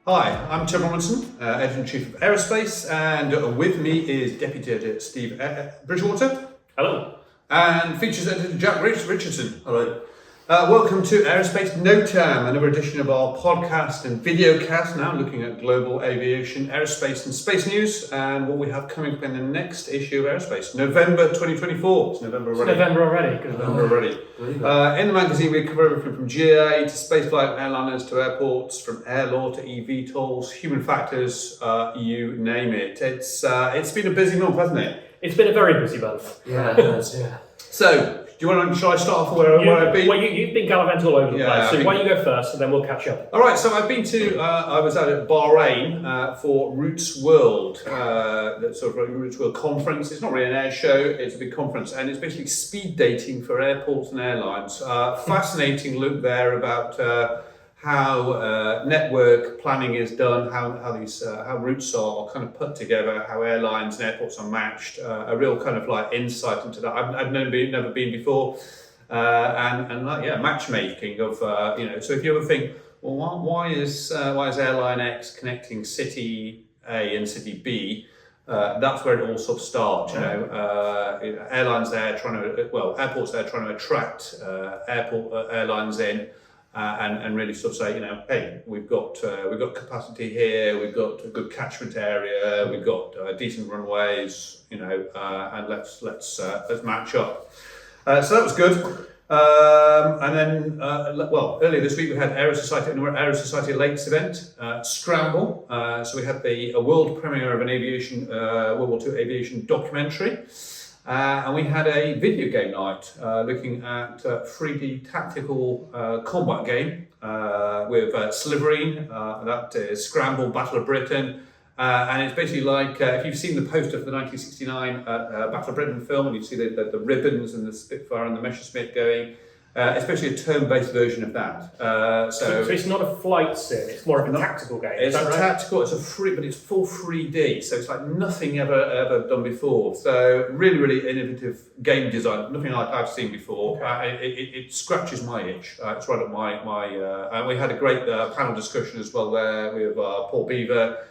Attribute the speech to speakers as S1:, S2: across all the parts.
S1: Hi, I'm Tim Robinson, Editor-in-Chief of AEROSPACE, and with me is Deputy Editor Steve Bridgewater.
S2: Hello.
S1: And Features Editor Jack Richardson.
S3: Hello.
S1: Welcome to AEROSPACE NOTAM, another edition of our podcast and videocast, now looking at global aviation, aerospace and space news, and what we have coming up in the next issue of AEROSPACE, November 2024. It's November already. November already. In the magazine we cover everything from GA to spaceflight airliners to airports, from air law to eVTOLs, human factors, you name it. It's been a busy month, hasn't it?
S2: It's been a very busy month.
S3: Yeah, it has, yeah.
S1: So, shall I start off where I've been?
S2: Well, you've been gallivanting all over the place, so why don't you go first and then we'll catch up.
S1: All right, so I've been to, I was out at Bahrain for Roots World, that sort of Roots World conference. It's not really an air show, it's a big conference, and it's basically speed dating for airports and airlines. Fascinating look there about how network planning is done, how routes are kind of put together, how airlines and airports are matched. A real kind of like insight into that. I've never been before, and matchmaking of So if you ever think, well, why is airline X connecting city A and city B? That's where it all sort of starts. Airlines there airports there trying to attract airlines in. And really sort of say, hey, we've got capacity here, we've got a good catchment area, we've got decent runways, and let's match up. So that was good. And then, earlier this week we had Aero Society Lakes event, Scramble. So we had the world premiere of an World War II aviation documentary. And we had a video game night looking at 3D tactical combat game with Sliverine, that is Scramble Battle of Britain. And it's basically like, if you've seen the poster for the 1969 Battle of Britain film and you see the ribbons and the Spitfire and the Messerschmitt going, it's basically a turn-based version of that.
S2: So it's not a flight sim; it's more of a tactical game.
S1: It's tactical. It's but it's full 3D. So it's like nothing ever done before. So really innovative game design. Nothing like I've seen before. Okay. It scratches my itch. It's right up my. And we had a great panel discussion as well there with Paul Beaver,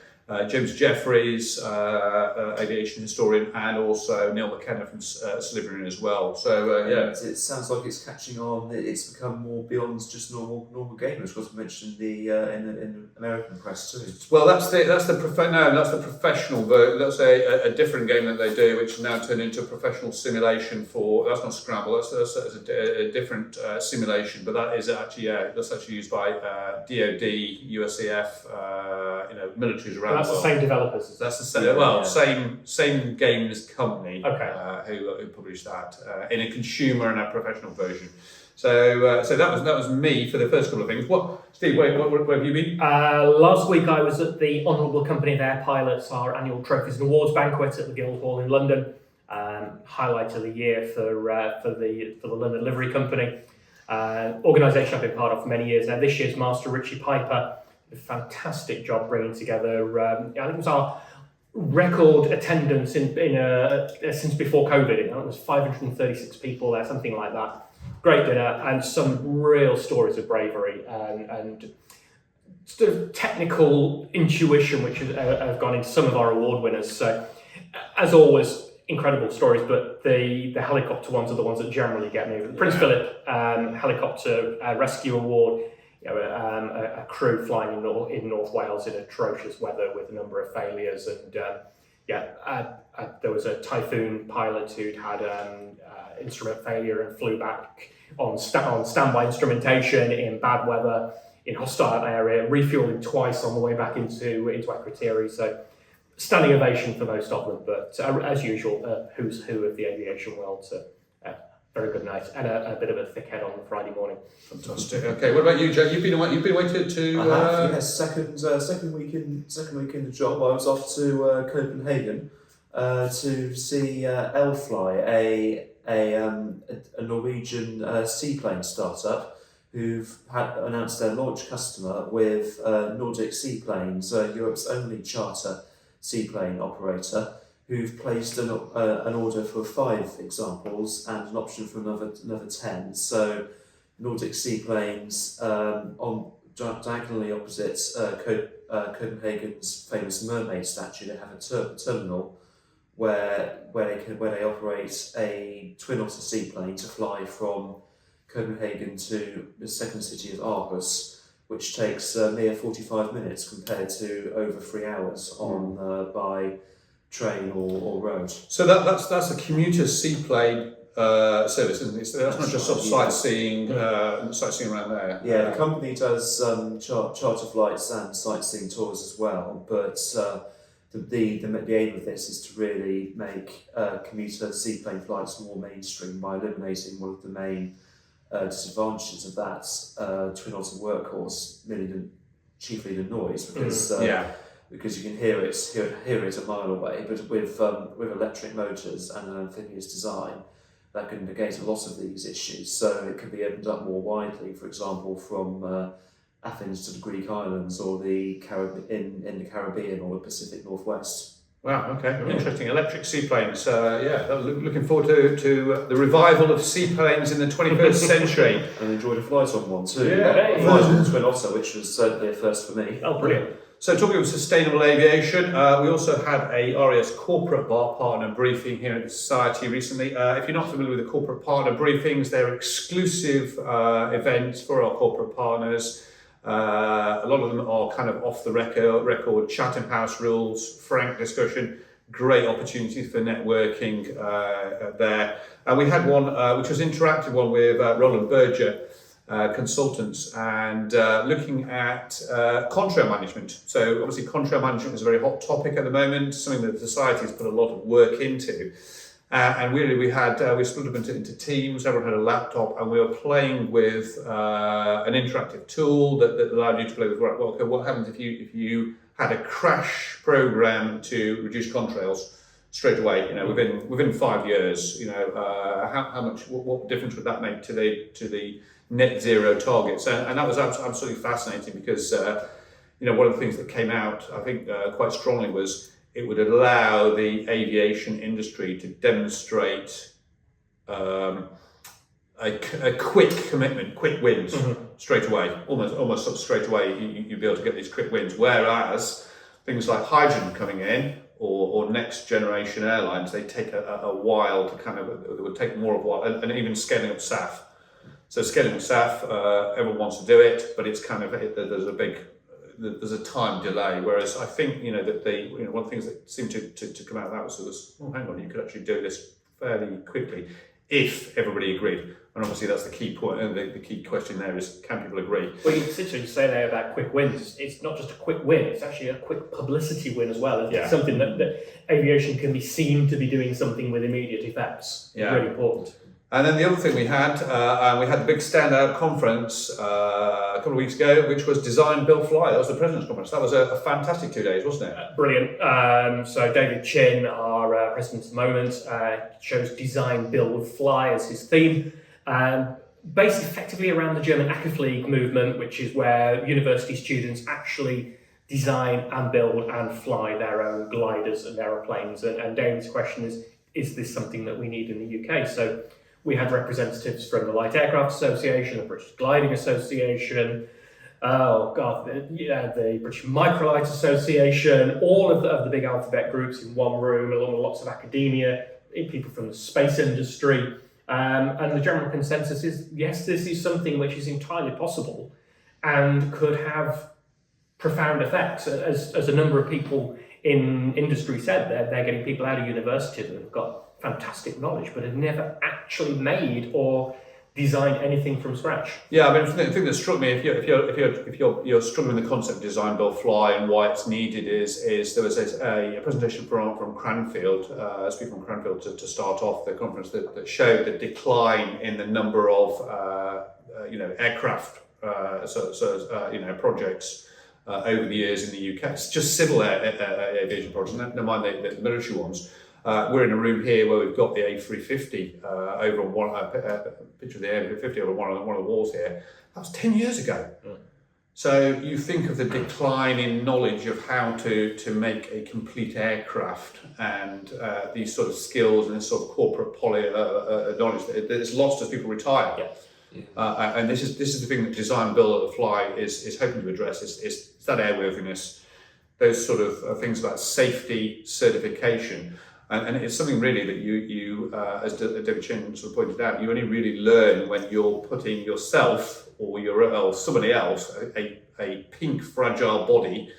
S1: James Jeffries, aviation historian, and also Neil McKenna from Sliverine as well. So
S3: it sounds like it's catching on. It's become more beyond just normal gamers. Was mentioned in the American press too.
S1: Well, that's the professional. That's a different game that they do, which now turned into a professional simulation for. That's not Scramble. That's a different simulation, but that is actually that's actually used by DoD, USAF, militaries around.
S2: That's the same developers.
S1: That's the same. Same games company.
S2: Okay.
S1: Who published that in a consumer and a professional version. So that was me for the first couple of things. Steve? Where have you been?
S2: Last week I was at the Honourable Company of Air Pilots, our annual trophies and awards banquet at the Guildhall in London. Highlight of the year for the London Livery Company, organisation I've been part of for many years now. This year's Master Richie Piper. A fantastic job bringing together. I think it was our record attendance since before COVID. I think it was 536 people there, something like that. Great dinner and some real stories of bravery and sort of technical intuition, which have gone into some of our award winners. So, as always, incredible stories, but the helicopter ones are the ones that generally get me. Prince Philip Helicopter Rescue Award. A crew flying in North Wales in atrocious weather with a number of failures, and there was a Typhoon pilot who'd had instrument failure and flew back on standby instrumentation in bad weather in hostile area, refueling twice on the way back into Akrotiri. So standing ovation for most of them, but as usual, who's who of the aviation world. So very good night and a bit of a thick head on the Friday morning.
S1: Fantastic. Okay, what about you, Joe? You've been away to.
S3: I have, yes. Second week in the job. I was off to Copenhagen to see Elfly, a Norwegian seaplane startup who've announced their launch customer with Nordic Seaplanes, Europe's only charter seaplane operator, who've placed an order for 5 examples and an option for another 10. So Nordic Seaplanes diagonally opposite Copenhagen's famous mermaid statue. They have a terminal where they operate a twin otter seaplane to fly from Copenhagen to the second city of Aarhus, which takes near 45 minutes compared to over 3 hours on by train or road.
S1: So that's a commuter seaplane service, isn't it? So that's not just sort of sightseeing around there.
S3: Yeah, the company does charter flights and sightseeing tours as well, but the aim of this is to really make commuter seaplane flights more mainstream by eliminating one of the main disadvantages of that twin otter workhorse, chiefly the noise, because you can hear it a mile away. But with electric motors and an amphibious design, that can negate a lot of these issues. So it can be opened up more widely, for example, from Athens to the Greek islands, or in the Caribbean or the Pacific Northwest.
S1: Wow, okay, interesting. Electric seaplanes, looking forward to the revival of seaplanes in the 21st century.
S3: And enjoyed a flight on one too.
S1: Yeah,
S3: a flight on the Twin Otter, which was certainly a first for me.
S2: Oh, brilliant.
S1: So talking of sustainable aviation, we also had a RAS corporate partner briefing here at the Society recently. If you're not familiar with the corporate partner briefings, they're exclusive events for our corporate partners. A lot of them are kind of off the record, Chatham House rules, frank discussion, great opportunities for networking there. And we had one which was an interactive one with Roland Berger, consultants, and looking at contrail management. So obviously contrail management is a very hot topic at the moment, something that the Society has put a lot of work into. And really we split up into teams, everyone had a laptop, and we were playing with an interactive tool that allowed you to play with, well, okay, what happens if you had a crash program to reduce contrails straight away, within 5 years, how much, what difference would that make to the net zero targets? And that was absolutely fascinating because, one of the things that came out, I think, quite strongly was it would allow the aviation industry to demonstrate a quick commitment, quick wins straight away, almost sort of straight away. You'd be able to get these quick wins. Whereas things like hydrogen coming in or next generation airlines, they take a while to it would take more of a while, and even scaling up SAF. So scaling up SAF, everyone wants to do it, but it's there's a time delay. Whereas I think one of the things that seemed to come out of that was hang on, you could actually do this fairly quickly if everybody agreed. And obviously that's the key point, and the key question there is, can people agree?
S2: Well, you essentially say there about quick wins. It's not just a quick win; it's actually a quick publicity win as well. It's something that aviation can be seen to be doing something with immediate effects.
S1: Yeah.
S2: Really important.
S1: And then the other thing we had the big standout conference a couple of weeks ago, which was Design, Build, Fly. That was the President's Conference. That was a fantastic 2 days, wasn't it?
S2: Brilliant. So David Chin, our president at the moment, chose Design, Build, Fly as his theme. Based effectively around the German League movement, which is where university students actually design and build and fly their own gliders and aeroplanes. And David's question is this something that we need in the UK? So we had representatives from the Light Aircraft Association, the British Gliding Association, the British Microlight Association, all of the big alphabet groups in one room, along with lots of academia, people from the space industry. And the general consensus is, yes, this is something which is entirely possible and could have profound effects. As a number of people in industry said, they're getting people out of university that have got fantastic knowledge, but have never actually made or designed anything from scratch.
S1: Yeah, I mean, the thing that struck me, if you're struggling with the concept of Design, Build, Fly and why it's needed, is there was a presentation from Cranfield, a speaker from Cranfield to start off the conference that showed the decline in the number of aircraft projects over the years in the UK. It's just civil aviation projects, never mind the military ones. We're in a room here where we've got the A350 over on one picture of the A350 over one of the walls here. That was 10 years ago. Mm. So you think of the decline in knowledge of how to make a complete aircraft, and these sort of skills and this sort of corporate knowledge that is lost as people retire.
S2: Yeah.
S1: And this is the thing that Design Build at the Fly is hoping to address is that airworthiness, those sort of things about safety certification. And it's something really that you as David Chin sort of pointed out, you only really learn when you're putting yourself or somebody else, a pink fragile body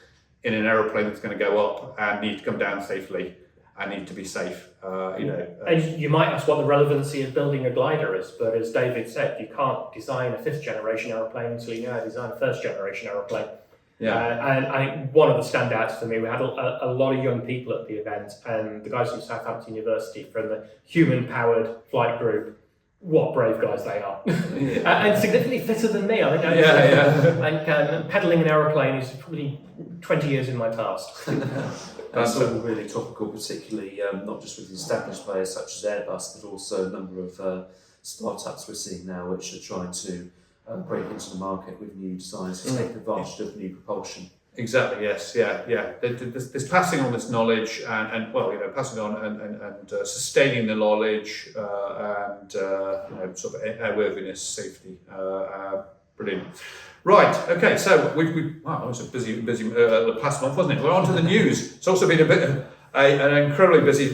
S1: in an aeroplane that's going to go up and need to come down safely and need to be safe.
S2: And you might ask what the relevancy of building a glider is, but as David said, you can't design a 5th generation aeroplane until you know how to design a 1st generation aeroplane. And I think one of the standouts for me, we had a lot of young people at the event, and the guys from Southampton University from the Human Powered Flight Group, what brave guys they are. And significantly fitter than me. I think pedalling an aeroplane is probably 20 years in my past.
S3: That's all really topical, particularly not just with the established players such as Airbus, but also a number of startups we're seeing now which are trying to break into the market with new designs to take advantage of new propulsion.
S1: Exactly. Yes. Yeah. There's passing on this knowledge and passing on and sustaining the knowledge and sort of airworthiness, safety. Brilliant. Right. Okay. So wow, it was a busy past month, wasn't it? We're on to the news. It's also been a bit an incredibly busy.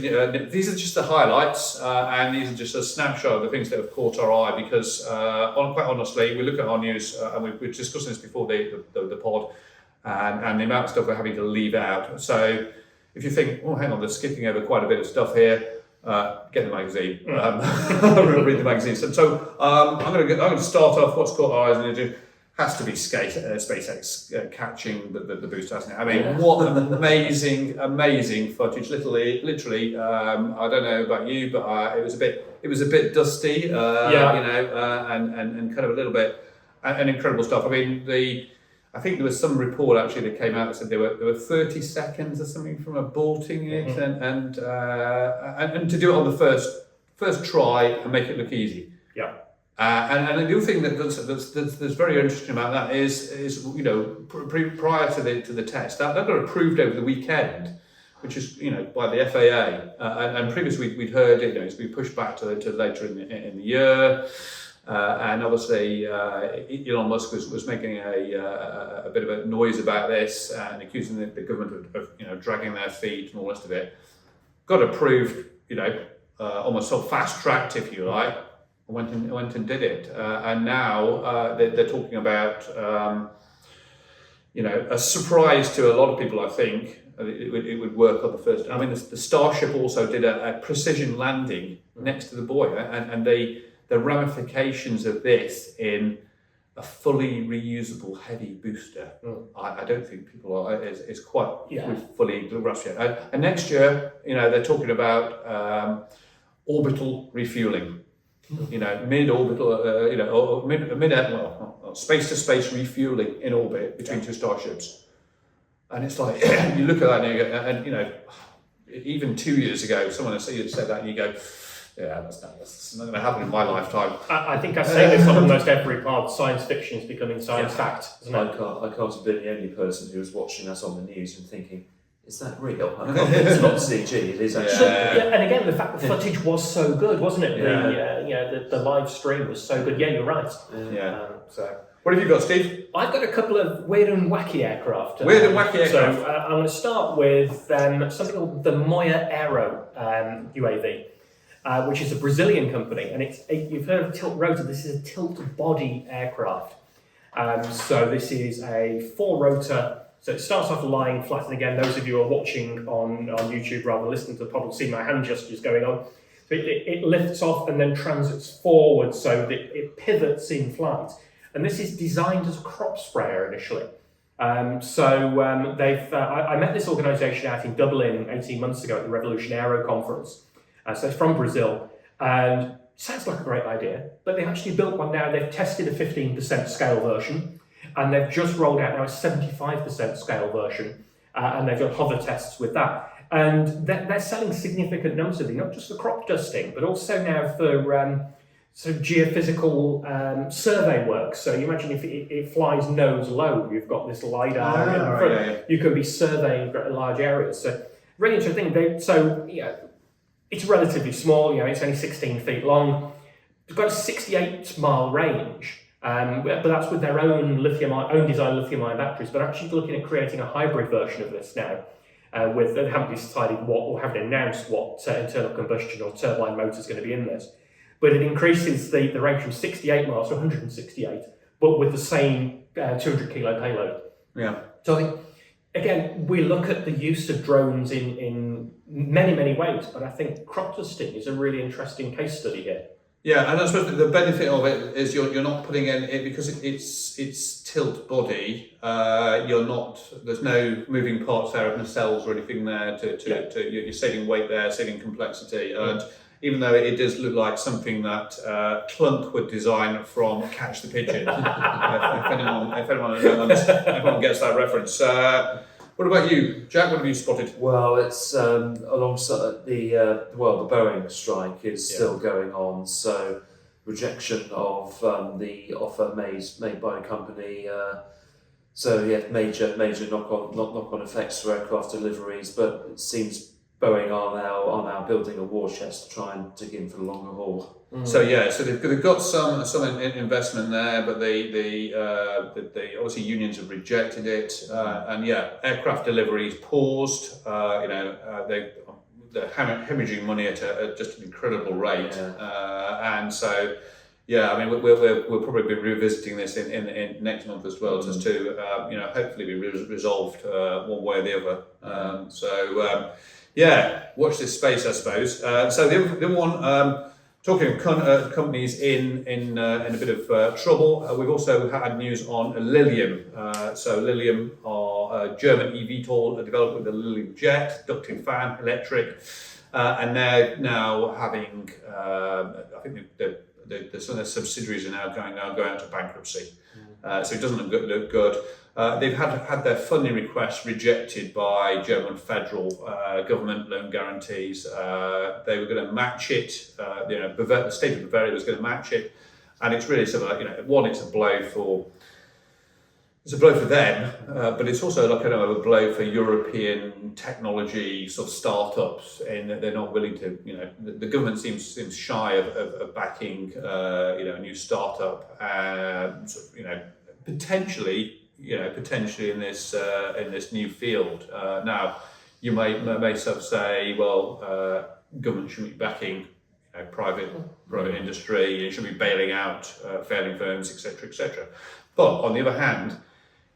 S1: These are just the highlights, and these are just a snapshot of the things that have caught our eye. Because, quite honestly, we look at our news, and we're discussing this before the pod, and the amount of stuff we're having to leave out. So, if you think, oh, hang on, they're skipping over quite a bit of stuff here, get the magazine, read the magazine. So, I'm going to start off. What's caught our eyes, and has to be SpaceX catching the booster, hasn't it? I mean, what amazing footage! Literally, I don't know about you, but it was a bit dusty, and kind of a little bit and incredible stuff. I mean, I think there was some report actually that came out that said there were 30 seconds or something from aborting it, and to do it on the first try and make it look easy.
S2: Yeah.
S1: And the other thing that's very interesting about that is prior to the test that got approved over the weekend, which is by the FAA, and previously we'd heard it's been pushed back to later in the year, and obviously Elon Musk was making a bit of a noise about this and accusing the government of dragging their feet and all the rest of it. Got approved, almost sort of fast tracked, if you like. Went and did it, and now they're talking about a surprise to a lot of people. I think it would work on the first. I mean, the Starship also did a precision landing next to the buoy, and the ramifications of this in a fully reusable heavy booster. I don't think people are is quite fully grasped yet. And next year, they're talking about orbital refueling. Mid-orbital, or space-to-space refueling in orbit between two starships, and it's like you look at that and you go, even 2 years ago, someone had said that, and you go, yeah, that's not going to happen in my lifetime.
S2: I think I say this on almost every part. Science fiction is becoming science fact, isn't it?
S3: I can't have been the only person who was watching us on the news and thinking, is that real? It's not CG, it is actually.
S2: And again, the fact the footage was so good, wasn't it? The live stream was so good. Yeah, you're right.
S1: So, what have you got, Steve?
S2: I've got a couple of weird and wacky aircraft.
S1: Weird and wacky aircraft.
S2: So I'm going to start with something called the Aero UAV, which is a Brazilian company, and you've heard of tilt rotor. This is a tilt body aircraft. So this is a 4-rotor. So it starts off lying flat, and again, those of you who are watching on YouTube rather than listening to the pod will see my hand gestures going on. So it lifts off and then transits forward so that it pivots in flight. And this is designed as a crop sprayer initially. I met this organisation out in Dublin 18 months ago at the Revolution Aero conference. So it's from Brazil, and it sounds like a great idea, but they've actually built one now. They've tested a 15% scale version. And they've just rolled out now a 75% scale version, and they've done hover tests with that. And they're selling significant numbers of them, not just for crop dusting, but also now for sort of geophysical survey work. So you imagine if it flies nose low, you've got this LiDAR in front, you can be surveying large areas. So really interesting thing. It's relatively small, it's only 16 feet long. It's got a 68-mile range, but that's with their own design lithium-ion batteries. But actually looking at creating a hybrid version of this now, they haven't decided what, or haven't announced what internal combustion or turbine motor is going to be in this. But it increases the range from 68 miles to 168, but with the same 200 kilo payload.
S1: Yeah.
S2: So I think, again, we look at the use of drones in many, many ways, but I think crop dusting is a really interesting case study here.
S1: Yeah, and I suppose the benefit of it is you're not putting in it because it's tilt body. There's no moving parts there, no cells or anything there you're saving weight there, saving complexity, and even though it does look like something that Clunk would design from Catch the Pigeon, if anyone gets that reference. What about you, Jack? What have you spotted?
S3: Well, it's alongside the Boeing strike is still going on, so rejection of the offer made by the company. Major knock-on effects for aircraft deliveries, but it seems Boeing are now building a war chest to try and dig in for the longer haul.
S1: So they've got some investment there, but they obviously unions have rejected it, and aircraft deliveries paused. They're hemorrhaging money at just an incredible rate, and so. Yeah, I mean, we'll probably be revisiting this in next month as well, just to hopefully be resolved one way or the other. Watch this space, I suppose. So the other one, talking of companies in a bit of trouble, we've also had news on Lilium. So Lilium are a German eVTOL developed with the Lilium Jet, ducted fan, electric, and they're now having, I think some of their subsidiaries are now going out to bankruptcy. So it doesn't look good. They've had their funding requests rejected by German federal government loan guarantees. They were going to match it. The state of Bavaria was going to match it, and it's really sort of like, one, it's a blow for them, but it's also like a blow for European technology sort of startups, in that they're not willing to. The government seems shy of backing a new startup, potentially in this new field. Now, you may sort of say, well, government shouldn't be backing private industry, it should be bailing out failing firms, etc. But on the other hand,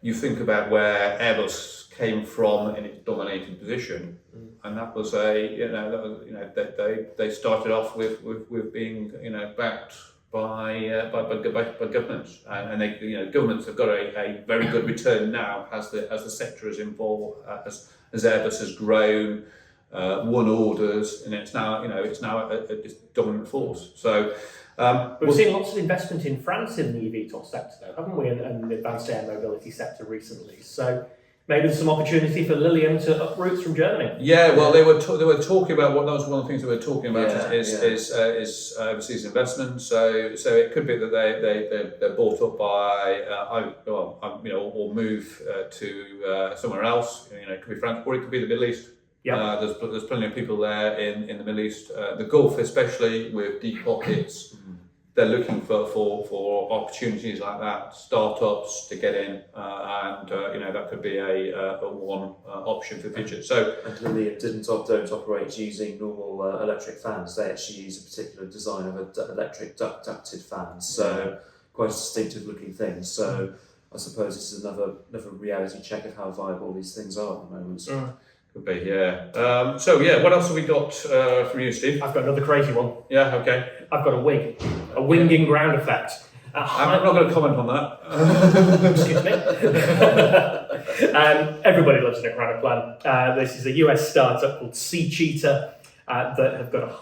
S1: you think about where Airbus came from in its dominating position, and that was they started off with being backed by governments, and they governments have got a very good return now as the sector is involved, as Airbus has grown, won orders, and it's now a dominant force. So.
S2: We've seen lots of investment in France in the eVTOL sector, though, haven't we, and the advanced air mobility sector recently. So maybe there's some opportunity for Lilium to uproot from Germany.
S1: Yeah, well, they were talking about that was one of the things they were talking about is overseas investment. So it could be that they're bought up by or move to somewhere else. It could be France, or it could be the Middle East. Yeah, there's plenty of people there in the Middle East, the Gulf especially, with deep pockets. They're looking for opportunities like that, startups to get in, and that could be a one option for the future. So,
S3: and Lilium don't operate using normal electric fans. They actually use a particular design of an electric ducted fan. So quite a distinctive looking thing. So I suppose this is another reality check of how viable these things are at the moment.
S1: Could be, yeah. What else have we got from you, Steve?
S2: I've got another crazy one.
S1: Yeah, okay.
S2: I've got a winging ground effect.
S1: I'm not going to comment on that.
S2: Excuse me. Everybody loves an ground plan. This is a US startup called Sea Cheetah that have got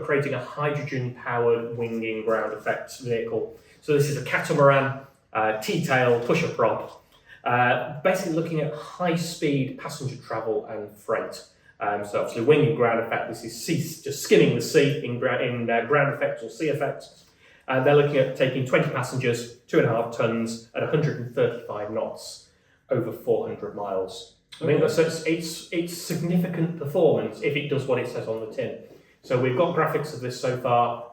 S2: creating a hydrogen-powered winging ground effect vehicle. So this is a catamaran, T-tail, pusher prop. Basically looking at high-speed passenger travel and freight. So obviously winging ground effect, this is just skimming the sea in ground effects or sea effects. They're looking at taking 20 passengers, 2.5 tons at 135 knots over 400 miles. I mean, so it's significant performance if it does what it says on the tin. So we've got graphics of this so far.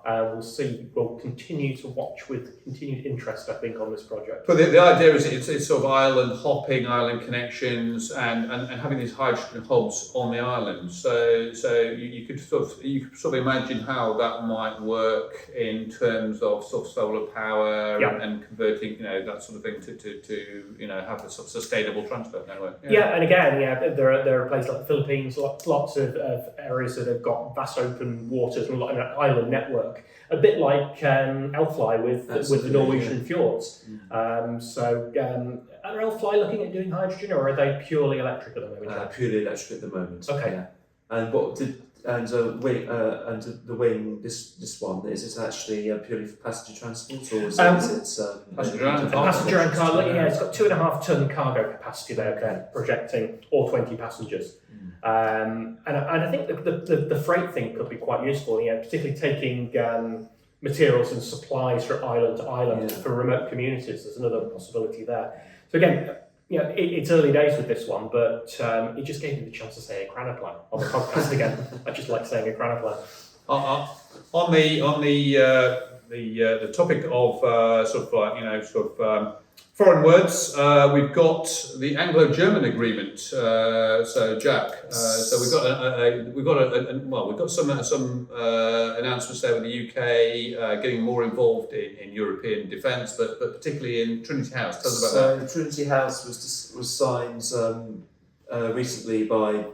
S2: We'll continue to watch with continued interest, I think, on this project.
S1: But the idea is it's sort of island hopping, island connections, and having these hydrogen hubs on the island. So you could sort of imagine how that might work in terms of sort of solar power and converting, that sort of thing to have a sort of sustainable transfer network.
S2: Yeah, and again, there are places like the Philippines, lots of areas that have got vast open waters and an island network, a bit like Elfly with the Norwegian fjords. Are Elfly looking at doing hydrogen, or are they purely electric at the moment?
S3: Purely electric at the moment.
S2: Okay.
S3: Yeah. And the wing, this one, is it actually purely for passenger transport, or is it
S1: passenger
S2: and cargo? Yeah, it's got 2.5 ton cargo capacity there, projecting, or 20 passengers. And I think the freight thing could be quite useful, particularly taking materials and supplies from island to island for remote communities. There's another possibility there. So again, it's early days with this one, but it just gave me the chance to say Ekranoplan on the podcast again. I just like saying Ekranoplan.
S1: On the topic of foreign words, we've got the Anglo-German agreement. So Jack, we've got some announcements there with the UK getting more involved in European defence, but particularly in Trinity House. Tell us about that.
S3: Trinity House was signed recently by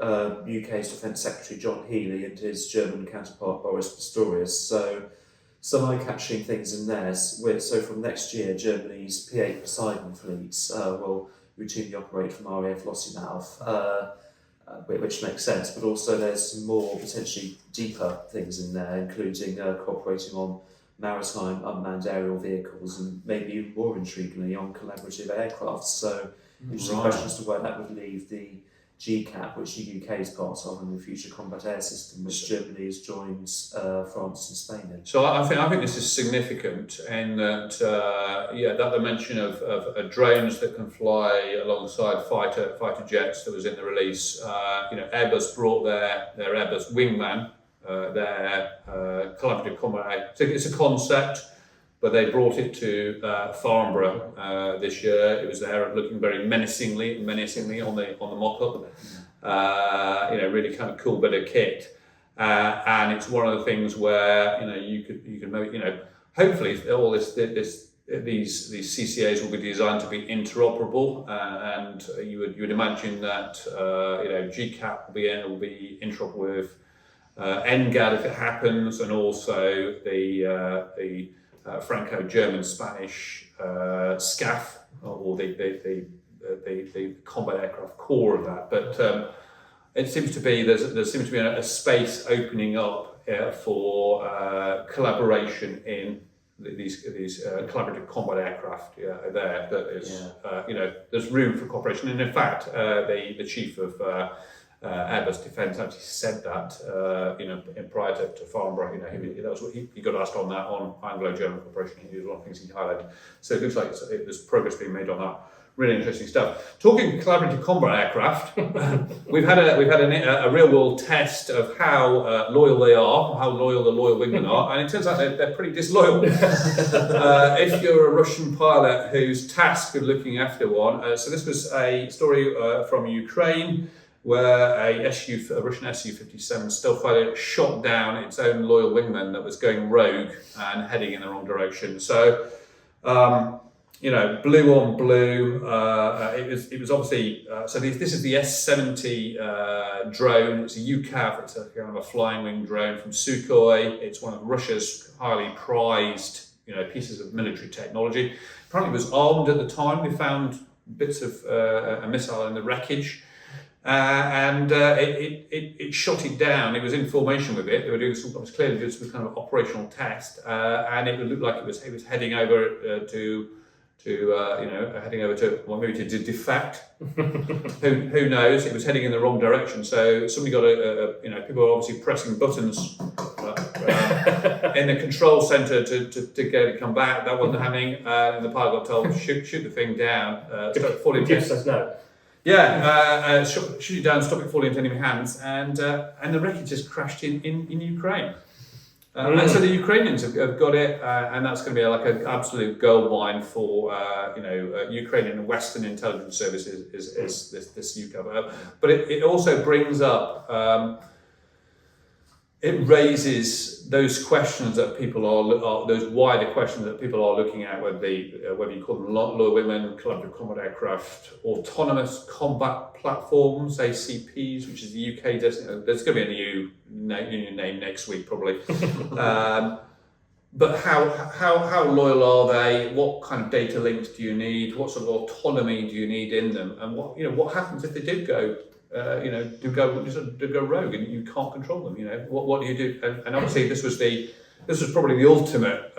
S3: UK's Defence Secretary John Healey and his German counterpart Boris Pistorius. So some eye-catching things in there. So from next year, Germany's P8 Poseidon fleets will routinely operate from RAF Lossiemouth, which makes sense. But also there's some more potentially deeper things in there, including cooperating on maritime unmanned aerial vehicles and maybe even more intriguingly on collaborative aircraft. So interesting question as to where that would leave the GCAP, which the UK is part of, and the Future Combat Air System, which Germany has joined France and Spain in.
S1: So I think this is significant in that that dimension of drones that can fly alongside fighter jets that was in the release. Airbus brought their Airbus Wingman, their collaborative combat. So it's a concept, but they brought it to Farnborough this year. It was there, looking very menacingly on the mock-up. Really kind of cool bit of kit, and it's one of the things where you can maybe hopefully all these CCAs will be designed to be interoperable, and you would imagine that GCAP will be interoperable with NGAD if it happens, and also the Franco-German Spanish SCAF, or the combat aircraft core of that. But it seems to be there seems to be a space opening up for collaboration in these collaborative combat aircraft there. That is there's room for cooperation, and in fact the chief of Airbus Defence actually said that prior to Farnborough. That was what he got asked on that, on Anglo-German cooperation. It was one of the things he highlighted. So it looks like there's progress being made on that. Really interesting stuff. Talking collaborative combat aircraft, we've had a real world test of how loyal they are, how loyal the loyal wingmen are, and it turns out they're pretty disloyal. If you're a Russian pilot who's tasked with looking after one, so this was a story from Ukraine, where a Russian Su-57 stealth fighter shot down its own loyal wingman that was going rogue and heading in the wrong direction. So, blue on blue. It was obviously so. This is the S-70 drone. It's a UCAV. It's a kind of a flying wing drone from Sukhoi. It's one of Russia's highly prized pieces of military technology. Apparently, it was armed at the time. They found bits of a missile in the wreckage. And it shot it down. It was in formation with it. They were doing some, it was clearly doing some kind of operational test, and it looked like it was heading over to defect. who knows? It was heading in the wrong direction. So somebody got people are obviously pressing buttons in the control center to get it come back. That wasn't happening, and the pilot got told shoot the thing down.
S2: Computer says no.
S1: Shoot it down, stop it falling into enemy hands, and the wreckage just crashed in Ukraine. And so the Ukrainians have got it, and that's going to be like an absolute gold mine for Ukrainian and Western intelligence services is this UCAV. But it also brings up, it raises those questions that people are those wider questions that people are looking at, whether you call them low women, collaborative combat aircraft, autonomous combat platforms, ACPs, which is the UK designation. There's going to be a new name next week probably. But how loyal are they? What kind of data links do you need? What sort of autonomy do you need in them? And what happens if they did go? Do go rogue and you can't control them. What do you do? And obviously this was probably the ultimate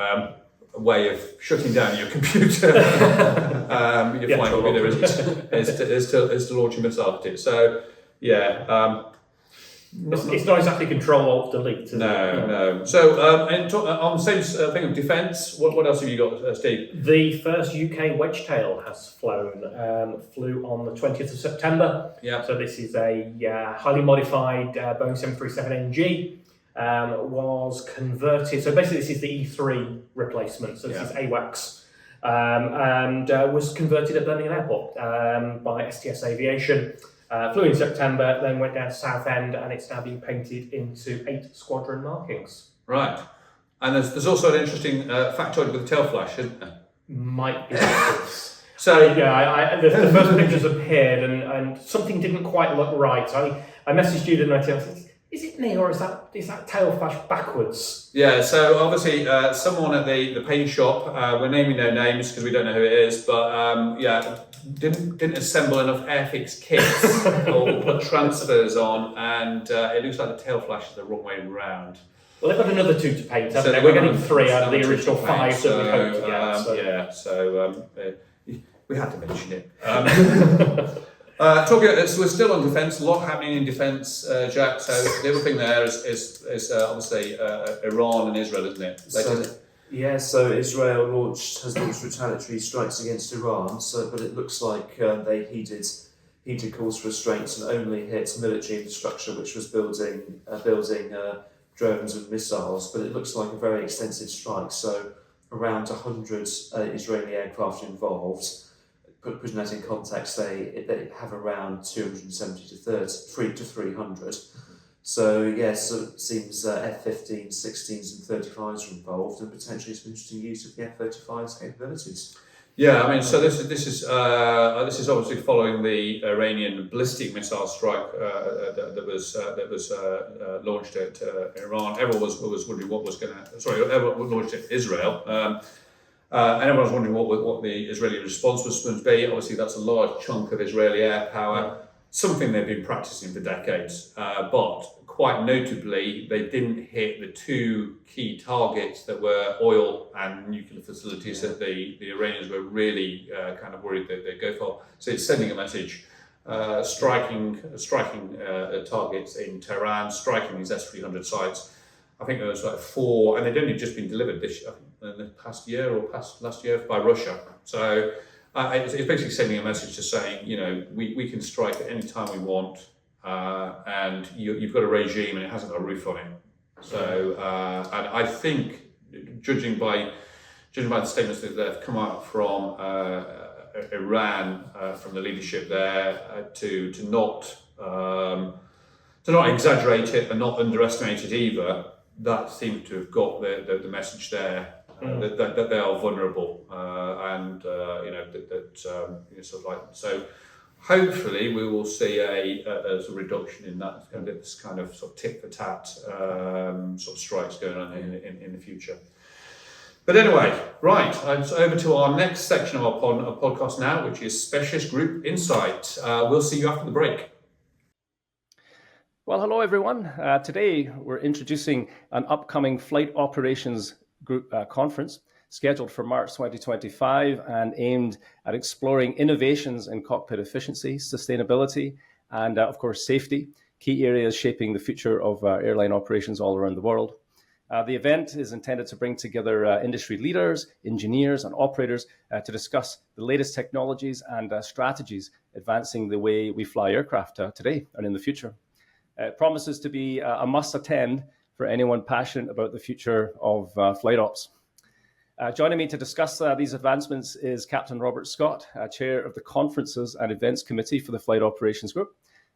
S1: way of shutting down your computer. Your flying computer is to launch a missile at it. So
S2: it's not exactly Control Alt Delete. Is it?
S1: No. So on the same thing of defence, what else have you got, Steve?
S2: The first UK Wedgetail has flown. Flew on the 20th of September.
S1: Yeah.
S2: So this is a highly modified Boeing 737NG. Was converted. So basically, this is the E3 replacement. So this is AWACS. And was converted at Birmingham Airport by STS Aviation. Flew in September, then went down to Southend, and it's now being painted into 8 squadron markings.
S1: Right. And there's also an interesting factoid with the tail flash, isn't there?
S2: Might be.
S1: So
S2: the first pictures appeared, and something didn't quite look right. So I messaged you, didn't I? I said, is it me, or is that tail flash backwards?
S1: Yeah, so obviously someone at the paint shop, we're naming no names because we don't know who it is, but didn't assemble enough Airfix kits or put transfers on, and it looks like the tail flash is the wrong way round.
S2: Well, they've got another 2 to paint, haven't they? We're getting 3 out of the original 5 that we hoped to get.
S1: We had to mention it. We're still on defence. A lot happening in defence, Jack. So the other thing there is obviously Iran and Israel, isn't it?
S3: So Israel has launched retaliatory strikes against Iran. But it looks like they heeded calls for restraints and only hit military infrastructure, which was building drones and missiles. But it looks like a very extensive strike. So around 100 Israeli aircraft involved. Putting that in context, they have around 270 to 300. So it seems F-15s, 16s and 35s are involved, and potentially some interesting use of the F-35's capabilities.
S1: Yeah, I mean, so this is obviously following the Iranian ballistic missile strike that was launched at Iran. Everyone was wondering what was going to. Everyone launched at Israel. And everyone was wondering what the Israeli response was going to be. Obviously, that's a large chunk of Israeli air power, something they've been practicing for decades. But quite notably, they didn't hit the 2 key targets that were oil and nuclear facilities that the Iranians were really kind of worried that they'd go for. So it's sending a message, striking targets in Tehran, striking these S-300 sites. I think there was like 4, and they'd only just been delivered in the past year or last year by Russia. So it's basically sending a message to saying, we can strike at any time we want, and you've got a regime and it hasn't got a roof on it. So, and I think, judging by the statements that have come out from Iran, from the leadership there, to not exaggerate it and not underestimate it either, that seems to have got the message there. That they are vulnerable, so. Hopefully, we will see a reduction in that this kind of sort of tit for tat sort of strikes going on in the future. But anyway, right, over to our next section of our podcast now, which is Specialist Group Insight. We'll see you after the break.
S4: Well, hello everyone. Today we're introducing an upcoming Flight Operations Group conference scheduled for March 2025 and aimed at exploring innovations in cockpit efficiency, sustainability, and of course safety, key areas shaping the future of airline operations all around the world. The event is intended to bring together industry leaders, engineers, and operators to discuss the latest technologies and strategies advancing the way we fly aircraft today and in the future. It promises to be a must attend for anyone passionate about the future of flight ops. Joining me to discuss these advancements is Captain Robert Scott, Chair of the Conferences and Events Committee for the Flight Operations Group.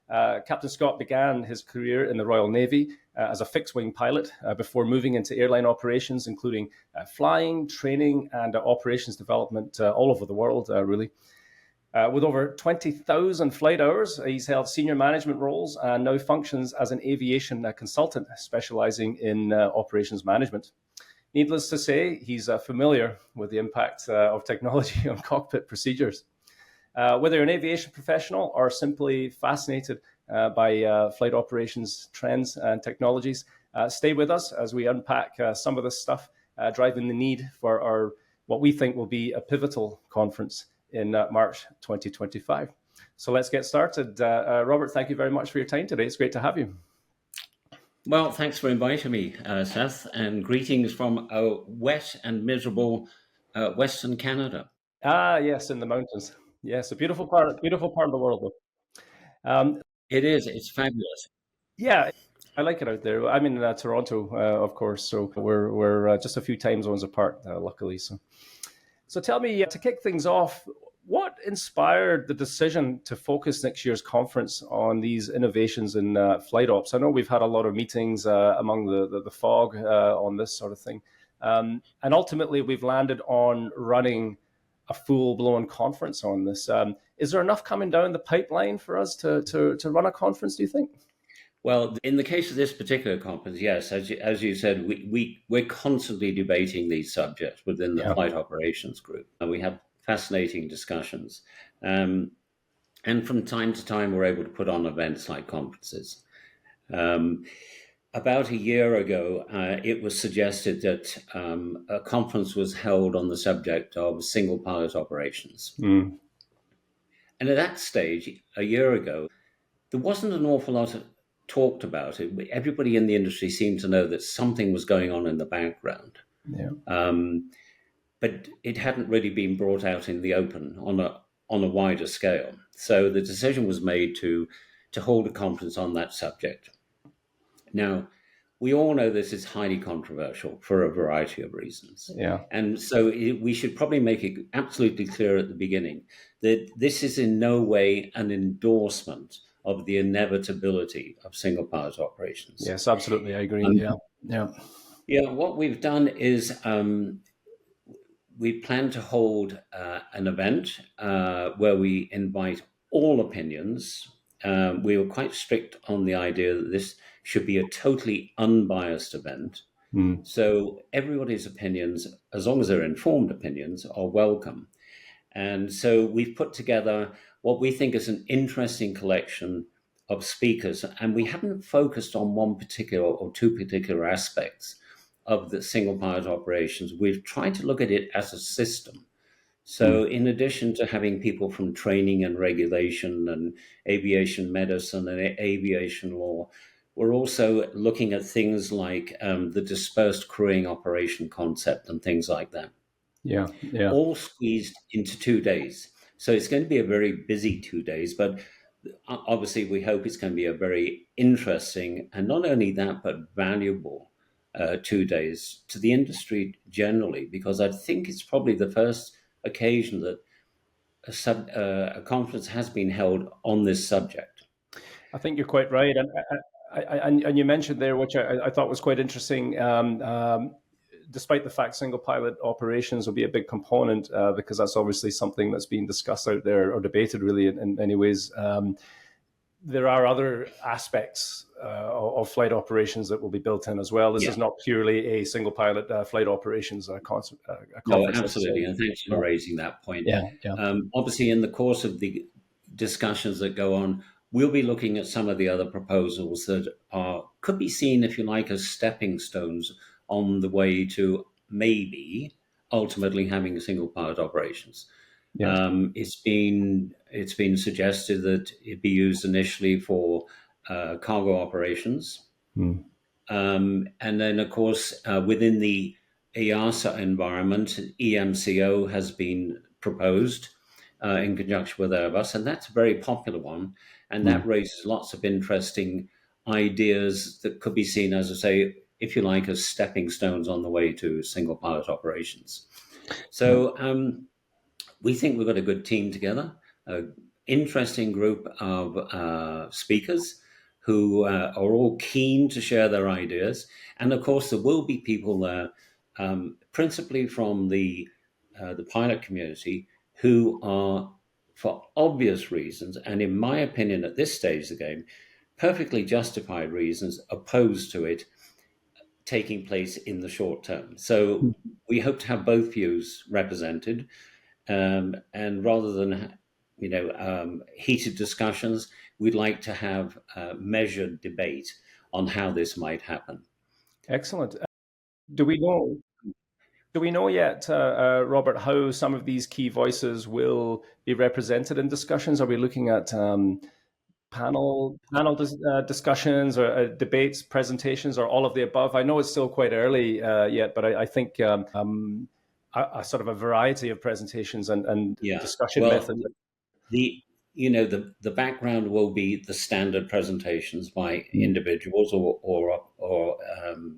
S4: Captain Scott began his career in the Royal Navy as a fixed-wing pilot before moving into airline operations, including flying, training, and operations development all over the world, really. With over 20,000 flight hours, he's held senior management roles and now functions as an aviation consultant, specializing in operations management. Needless to say, he's familiar with the impact of technology on cockpit procedures. Whether you're an aviation professional or simply fascinated by flight operations trends and technologies, stay with us as we unpack some of this stuff, driving the need for our what we think will be a pivotal conference in March 2025. So let's get started. Robert, thank you very much for your time today. It's great to have you.
S5: Well, thanks for inviting me, Seth, and greetings from a wet and miserable Western Canada.
S4: Yes, in the mountains. Yes, a beautiful part of the world, though.
S5: It is. It's fabulous.
S4: Yeah, I like it out there. I'm in Toronto, of course, so we're just a few time zones apart, luckily. So tell me, to kick things off, what inspired the decision to focus next year's conference on these innovations in flight ops? I know we've had a lot of meetings among the FOG on this sort of thing. And ultimately, we've landed on running a full-blown conference on this. Is there enough coming down the pipeline for us to run a conference, do you think?
S5: Well, in the case of this particular conference, yes, as you said, we're constantly debating these subjects within the flight operations group. And we have fascinating discussions. And from time to time, we're able to put on events like conferences. About a year ago, it was suggested that a conference was held on the subject of single pilot operations. And at that stage, a year ago, there wasn't an awful lot talked about it. Everybody in the industry seemed to know that something was going on in the background. Yeah. But it hadn't really been brought out in the open on a wider scale. So the decision was made to hold a conference on that subject. Now, we all know this is highly controversial for a variety of reasons. Yeah. And so we should probably make it absolutely clear at the beginning that this is in no way an endorsement of the inevitability of single pilot operations.
S4: Yes, absolutely. I agree.
S5: Yeah. What we've done is we plan to hold an event where we invite all opinions. We were quite strict on the idea that this should be a totally unbiased event. So everybody's opinions, as long as they're informed opinions, are welcome. And so we've put together what we think is an interesting collection of speakers. And we haven't focused on one particular or two particular aspects of the single pilot operations. We've tried to look at it as a system. So in addition to having people from training and regulation and aviation medicine and aviation law, we're also looking at things like the dispersed crewing operation concept and things like that. Yeah. All squeezed into 2 days. So it's going to be a very busy 2 days, but obviously we hope it's going to be a very interesting and not only that, but valuable 2 days to the industry generally, because I think it's probably the first occasion that a conference has been held on this subject.
S4: I think you're quite right. And you mentioned there, which I thought was quite interesting, despite the fact single pilot operations will be a big component, because that's obviously something that's being discussed out there or debated really in many ways. There are other aspects of flight operations that will be built in as well. This is not purely a single pilot flight operations conference.
S5: No, absolutely. And thanks for raising that point. Obviously, in the course of the discussions that go on, we'll be looking at some of the other proposals that could be seen, if you like, as stepping stones on the way to maybe ultimately having single pilot operations. It's been suggested that it be used initially for cargo operations. And then, of course, within the EASA environment, EMCO has been proposed. in conjunction with Airbus, and that's a very popular one, and that raises lots of interesting ideas that could be seen, as I say, if you like, as stepping stones on the way to single pilot operations. So we think we've got a good team together, an interesting group of speakers who are all keen to share their ideas. And of course, there will be people there, principally from the pilot community, who are, for obvious reasons, and in my opinion at this stage of the game, perfectly justified reasons, opposed to it taking place in the short term. So we hope to have both views represented, and rather than heated discussions, we'd like to have measured debate on how this might happen.
S4: Excellent. Do we know yet, Robert, how some of these key voices will be represented in discussions? Are we looking at panel discussions or debates, presentations, or all of the above? I know it's still quite early yet, but I think a sort of a variety of presentations and discussion methods.
S5: The background will be the standard presentations by individuals or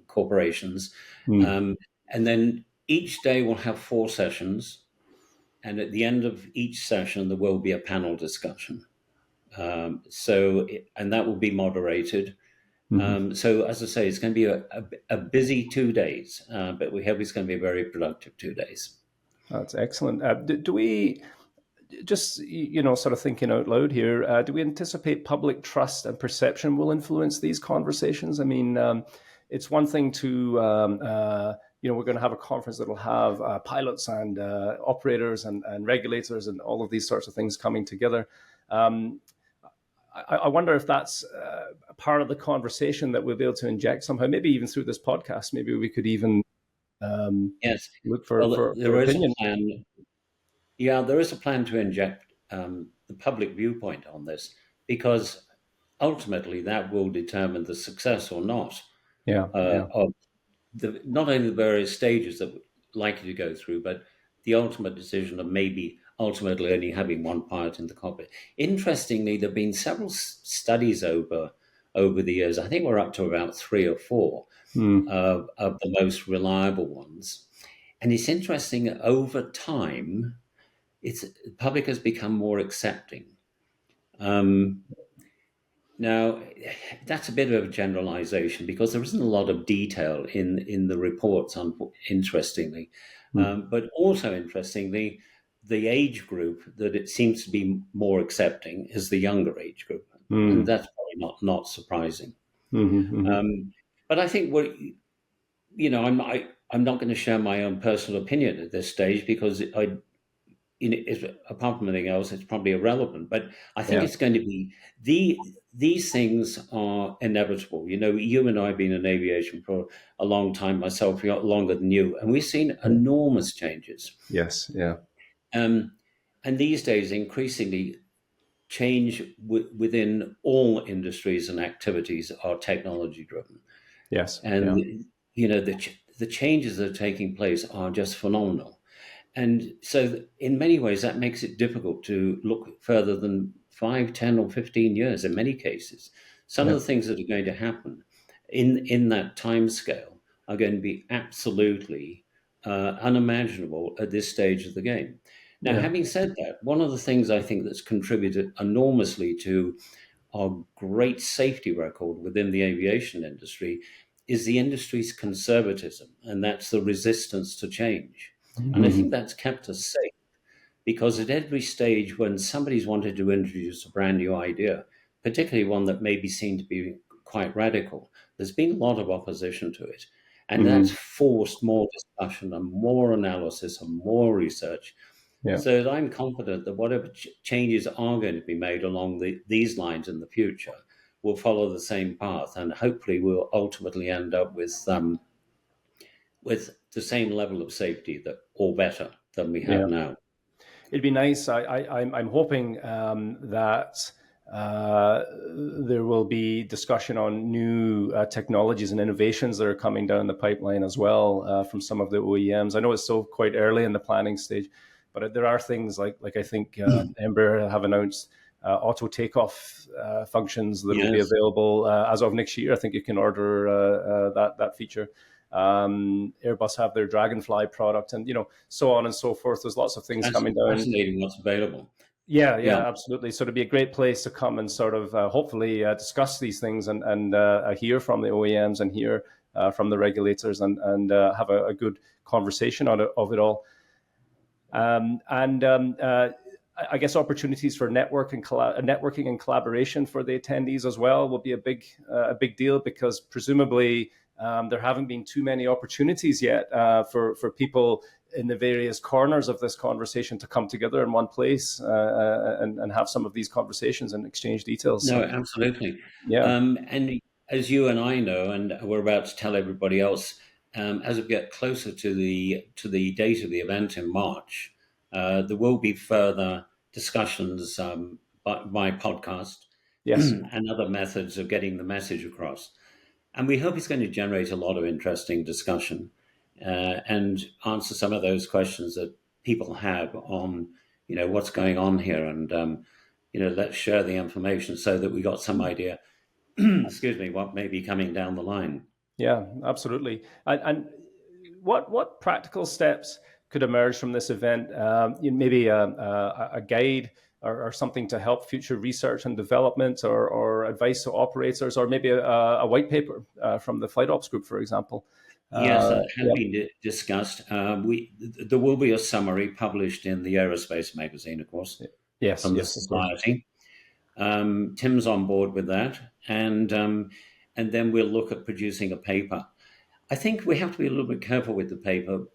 S5: corporations, and then each day will have 4 sessions, and at the end of each session there will be a panel discussion. And that will be moderated. So as I say, it's going to be a busy 2 days, but we hope it's going to be a very productive 2 days.
S4: That's excellent. Do we, just, sort of thinking out loud here, do we anticipate public trust and perception will influence these conversations? I mean, it's one thing to, we're going to have a conference that will have pilots and operators and regulators and all of these sorts of things coming together. I wonder if that's a part of the conversation that we'll be able to inject somehow, maybe even through this podcast. Maybe we could even look for opinion.
S5: There is a plan to inject the public viewpoint on this, because ultimately that will determine the success or not of not only the various stages that we're likely to go through, but the ultimate decision of maybe ultimately only having one pilot in the cockpit. Interestingly, there have been several studies over the years. I think we're up to about 3 or 4 of the most reliable ones. And it's interesting, over time, the public has become more accepting. Now, that's a bit of a generalization, because there isn't a lot of detail in the reports, interestingly. But also interestingly, the age group that it seems to be more accepting is the younger age group. And that's probably not surprising. But I think I'm not going to share my own personal opinion at this stage, because apart from anything else, it's probably irrelevant. But I think it's going to be these things are inevitable. You and I have been in aviation for a long time, myself longer than you, and we've seen enormous changes.
S4: Yes, yeah.
S5: And these days, increasingly, change within all industries and activities are technology driven.
S4: Yes,
S5: and the changes that are taking place are just phenomenal. And so in many ways, that makes it difficult to look further than 5, 10 or 15 years in many cases. Some of the things that are going to happen in that time scale are going to be absolutely unimaginable at this stage of the game. Now, having said that, one of the things I think that's contributed enormously to our great safety record within the aviation industry is the industry's conservatism, and that's the resistance to change. And I think that's kept us safe, because at every stage when somebody's wanted to introduce a brand new idea, particularly one that maybe seemed to be quite radical, there's been a lot of opposition to it. And that's forced more discussion and more analysis and more research. So that I'm confident that whatever changes are going to be made along these lines in the future will follow the same path, and hopefully we'll ultimately end up with the same level of safety or better than we have now.
S4: It'd be nice. I'm hoping that there will be discussion on new technologies and innovations that are coming down the pipeline as well from some of the OEMs. I know it's still quite early in the planning stage, But there are things like I think Embraer have announced auto takeoff functions that will be
S5: Yes.
S4: available as of next year. I think you can order that feature. Airbus have their Dragonfly product, and so on and so forth. There's lots of things
S5: That's
S4: coming down.
S5: fascinating what's available.
S4: Yeah,
S5: Yeah.
S4: absolutely. So it'd be a great place to come and sort of hopefully discuss these things and hear from the OEMs and hear from the regulators and have a good conversation of it all. I guess opportunities for networking and collaboration for the attendees as well will be a big deal, because presumably there haven't been too many opportunities yet for people in the various corners of this conversation to come together in one place and have some of these conversations and exchange details.
S5: No,
S4: So,
S5: absolutely.
S4: yeah.
S5: And as you and I know, and we're about to tell everybody else, as we get closer to the date of the event in March, there will be further discussions by podcast
S4: Yes.
S5: and other methods of getting the message across. And we hope it's going to generate a lot of interesting discussion and answer some of those questions that people have on, what's going on here. And, let's share the information so that we got some idea, excuse me, what may be coming down the line.
S4: Yeah, absolutely. And what practical steps could emerge from this event? Maybe a guide or something to help future research and development, or advice to operators, or maybe a white paper from the Flight Ops Group, for example.
S5: Yes, that has been discussed. There will be a summary published in the AEROSPACE magazine, of course, from the Society. Tim's on board with that, and then we'll look at producing a paper. I think we have to be a little bit careful with the paper.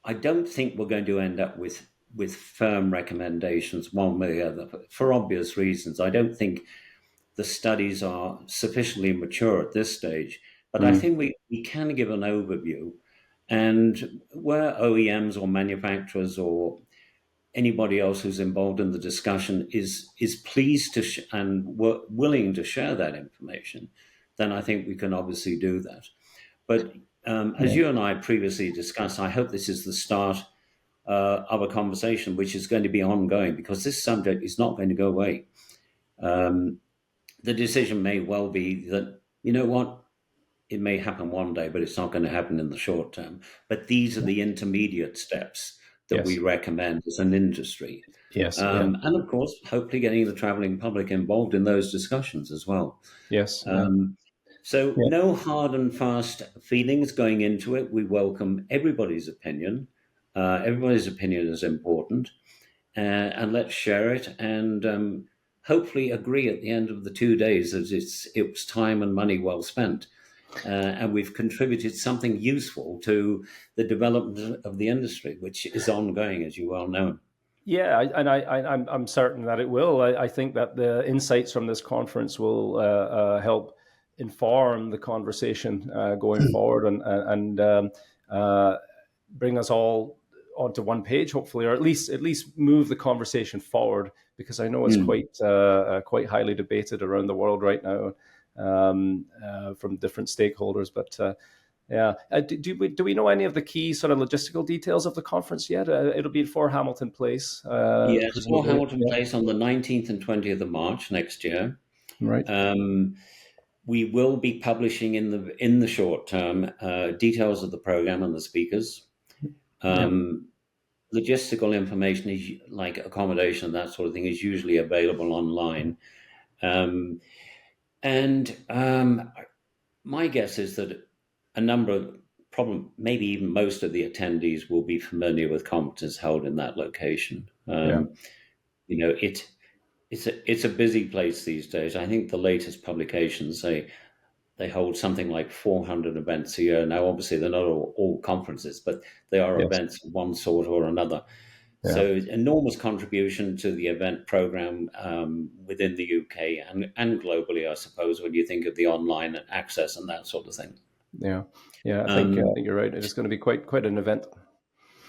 S5: I don't think we're going to end up with firm recommendations one way or the other, for obvious reasons. I don't think the studies are sufficiently mature at this stage, but I think we can give an overview, and where OEMs or manufacturers or anybody else who's involved in the discussion is pleased to and willing to share that information, then I think we can obviously do that. But as you and I previously discussed, I hope this is the start of a conversation which is going to be ongoing, because this subject is not going to go away. The decision may well be that, it may happen one day, but it's not going to happen in the short term. But these are the intermediate steps that we recommend as an industry.
S4: Yes.
S5: And of course, hopefully getting the traveling public involved in those discussions as well.
S4: Yes.
S5: So no hard and fast feelings going into it. We welcome everybody's opinion. Everybody's opinion is important. And let's share it and hopefully agree at the end of the 2 days that it was time and money well spent. And we've contributed something useful to the development of the industry, which is ongoing, as you well know.
S4: Yeah, I'm certain that it will. I think that the insights from this conference will help inform the conversation going forward and bring us all onto one page, hopefully, or at least move the conversation forward, because I know it's quite highly debated around the world right now. From different stakeholders, but do we know any of the key sort of logistical details of the conference yet? It'll be for Hamilton Place.
S5: Yes, for Hamilton Place on the 19th and 20th of March next year.
S4: Right.
S5: We will be publishing in the short term details of the program and the speakers. Logistical information is like accommodation and that sort of thing is usually available online. And my guess is that a number of, maybe even most of the attendees will be familiar with conferences held in that location. It's a busy place these days. I think the latest publications say they hold something like 400 events a year. Now, obviously, they're not all conferences, but they are events of one sort or another. Yeah. So enormous contribution to the event program within the UK and globally, I suppose, when you think of the online access and that sort of thing.
S4: Yeah. I think you're right. It's going to be quite an event.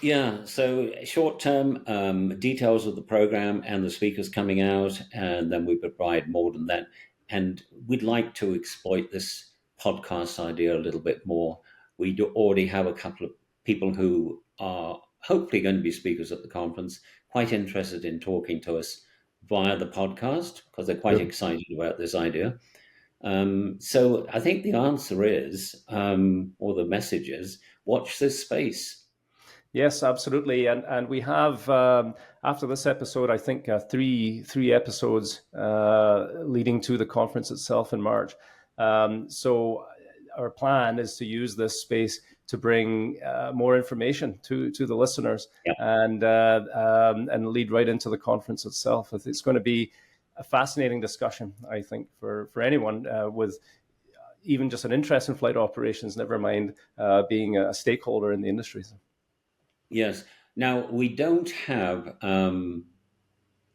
S5: Yeah. So short term details of the program and the speakers coming out, and then we provide more than that. And we'd like to exploit this podcast idea a little bit more. We do already have a couple of people who are hopefully going to be speakers at the conference, quite interested in talking to us via the podcast because they're quite excited about this idea. So I think the answer is, or the message is, watch this space.
S4: Yes, absolutely, and we have after this episode, I think three episodes leading to the conference itself in March. So our plan is to use this space to bring more information to the listeners,
S5: Yeah.
S4: and lead right into the conference itself. It's going to be a fascinating discussion, I think, for anyone with even just an interest in flight operations, never mind being a stakeholder in the industry.
S5: Yes. Now we don't have an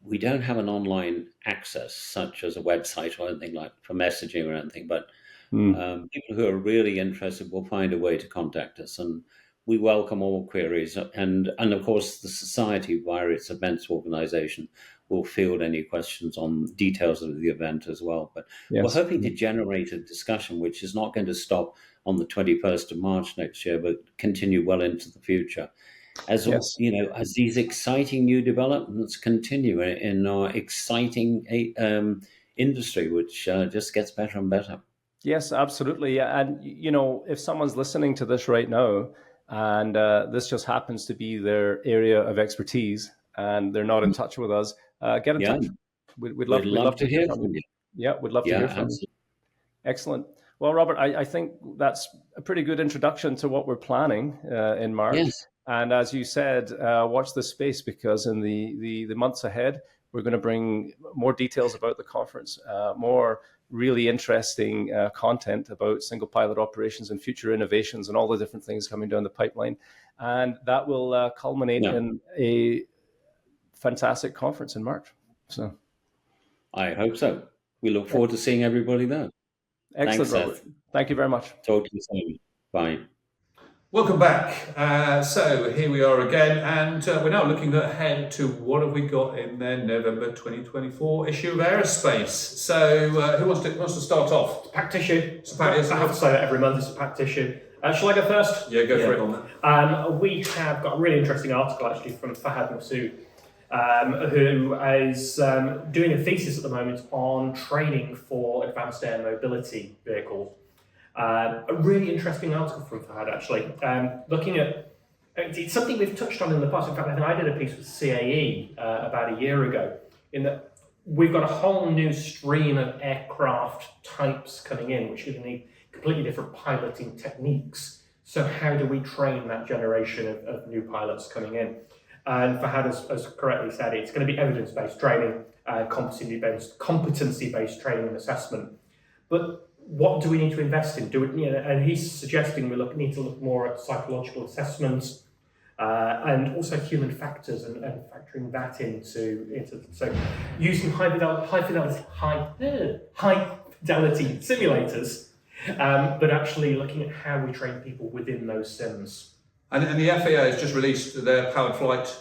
S5: online access such as a website or anything like for messaging or anything, but people who are really interested will find a way to contact us, and we welcome all queries. And of course, the Society, via its events organization, will field any questions on details of the event as well. But we're hoping to generate a discussion which is not going to stop on the 21st of March next year, but continue well into the future. As as these exciting new developments continue in our exciting industry, which just gets better and better.
S4: Yes, absolutely. And, if someone's listening to this right now and this just happens to be their area of expertise and they're not in touch with us, get in touch. We'd love to hear from you. Yeah, we'd love to hear from you. Excellent. Well, Robert, I think that's a pretty good introduction to what we're planning in March.
S5: Yes.
S4: And as you said, watch this space, because in the months ahead, we're going to bring more details about the conference, more really interesting content about single pilot operations and future innovations and all the different things coming down the pipeline. And that will culminate in a fantastic conference in March. So
S5: I hope so. We look forward to seeing everybody there.
S4: Excellent,
S5: Thanks,
S4: Robert. Thank you very much.
S5: Talk to you soon. Bye.
S1: Welcome back. So here we are again, and we're now looking ahead to what have we got in their November 2024 issue of AEROSPACE. So who wants to start off?
S2: Packed issue.
S1: I
S2: have to say that every month. It's a packed issue. Shall I go first?
S1: Yeah, go for it.
S2: We have got a really interesting article actually from Fahad Massoud, who is doing a thesis at the moment on training for advanced air mobility vehicles. A really interesting article from Fahad, actually, looking at, it's something we've touched on in the past. In fact, I think I did a piece with CAE about a year ago, in that we've got a whole new stream of aircraft types coming in, which are going to need completely different piloting techniques. So how do we train that generation of new pilots coming in? And Fahad has correctly said, it's going to be evidence-based training, competency-based training and assessment. But what do we need to invest in? And he's suggesting we need to look more at psychological assessments and also human factors and factoring that into so using high fidelity simulators, but actually looking at how we train people within those sims.
S1: And the FAA has just released their powered flight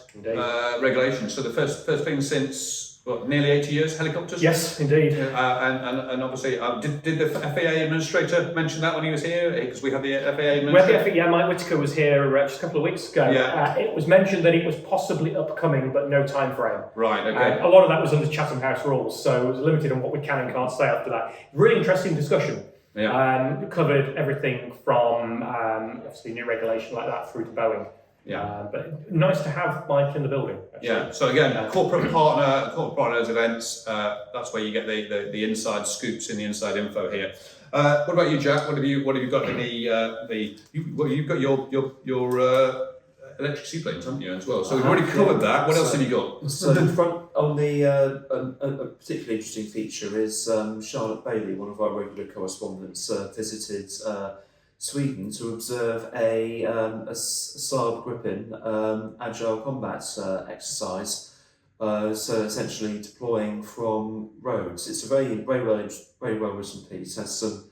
S1: regulations. So the first thing since nearly 80 years, helicopters?
S2: Yes, indeed.
S1: And obviously, did the FAA administrator mention that when he was here? Because we had the FAA administrator.
S2: Mike Whitaker was here just a couple of weeks ago.
S1: Yeah.
S2: It was mentioned that it was possibly upcoming, but no time frame.
S1: Right, okay.
S2: A lot of that was under Chatham House rules, so it was limited on what we can and can't say after that. Really interesting discussion.
S1: Yeah.
S2: Covered everything from obviously new regulation like that through to Boeing.
S1: Yeah.
S2: But nice to have Mike in the building. Actually.
S1: Yeah. So again, corporate partners events. That's where you get the inside scoops and the inside info here. What about you, Jack? What have you got in you've got your electric seaplanes, haven't you, as well? So we've already covered that. What else have you got?
S3: So in front on the a particularly interesting feature is Charlotte Bailey, one of our regular correspondents, visited Sweden to observe a Saab Gripen agile combat exercise. So essentially deploying from roads. It's a very well written piece. Has some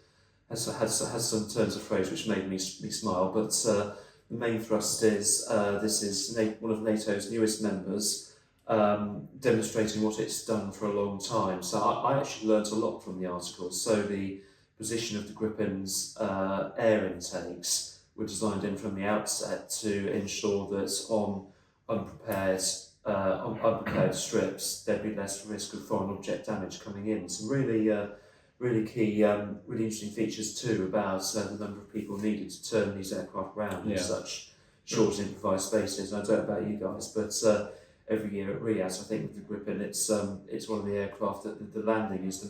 S3: turns of phrase which made me smile. But the main thrust is this is one of NATO's newest members demonstrating what it's done for a long time. So I actually learnt a lot from the article. So the position of the Gripen's air intakes, were designed in from the outset to ensure that on unprepared strips there'd be less risk of foreign object damage coming in. Some really key, really interesting features too about the number of people needed to turn these aircraft around in such short improvised spaces. I don't know about you guys, but every year at Riyadh, I think with the Gripen, it's one of the aircraft that the landing is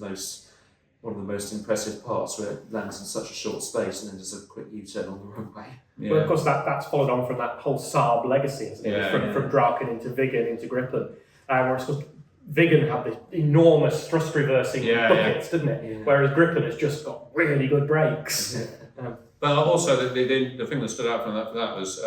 S3: one of the most impressive parts, where it lands in such a short space and then does a quick U-turn on the runway.
S2: Well, of course, that's followed on from that whole Saab legacy, isn't it? From Draken into Viggen into Gripen, whereas Viggen had this enormous thrust reversing buckets, didn't it? Yeah. Whereas Gripen has just got really good brakes.
S1: But also, the thing that stood out from that was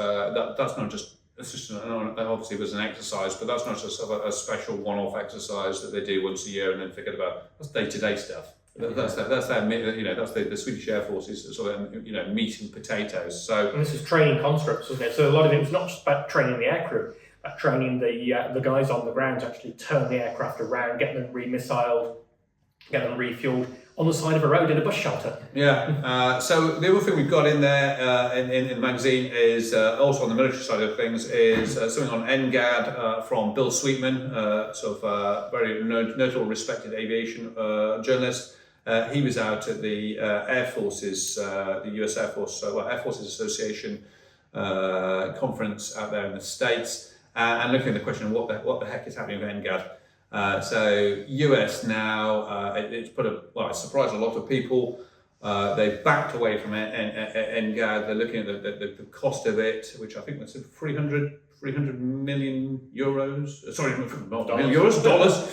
S1: that's not just. It's just obviously it was an exercise, but that's not just a special one-off exercise that they do once a year and then forget about. That's day-to-day stuff. That's their, that's the Swedish Air Force's sort of meat and potatoes. So
S2: and this is training constructs, wasn't it? So a lot of it was not just about training the aircrew, but training the guys on the ground to actually turn the aircraft around, get them re-missiled, get them refueled on the side of a road in a bus shelter.
S1: Yeah. So the other thing we've got in there in the magazine is also on the military side of things is something on NGAD from Bill Sweetman, very notable, respected aviation journalist. He was out at the Air Force's, the US Air Force, Air Forces Association conference out there in the States, and looking at the question of what the heck is happening with NGAD. So US now, it's it surprised a lot of people. They've backed away from NGAD. They're looking at the cost of it, which I think was 300 million euros. Sorry, not million euros, dollars.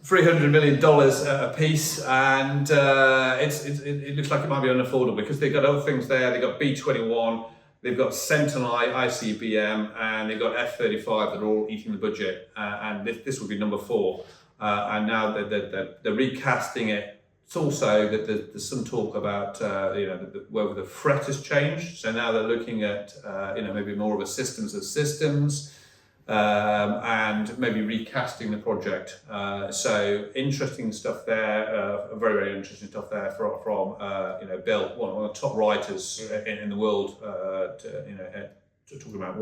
S1: $300 million a piece, and it looks like it might be unaffordable because they've got other things there. They've got B-21. They've got Sentinel ICBM, and they've got F-35 that are all eating the budget, and this would be number 4. And now they're recasting it. It's also that there's some talk about whether the threat has changed. So now they're looking at maybe more of a systems of systems, and maybe recasting the project. So interesting stuff there, very, very interesting stuff there from Bill, one of the top writers in the world, to talk about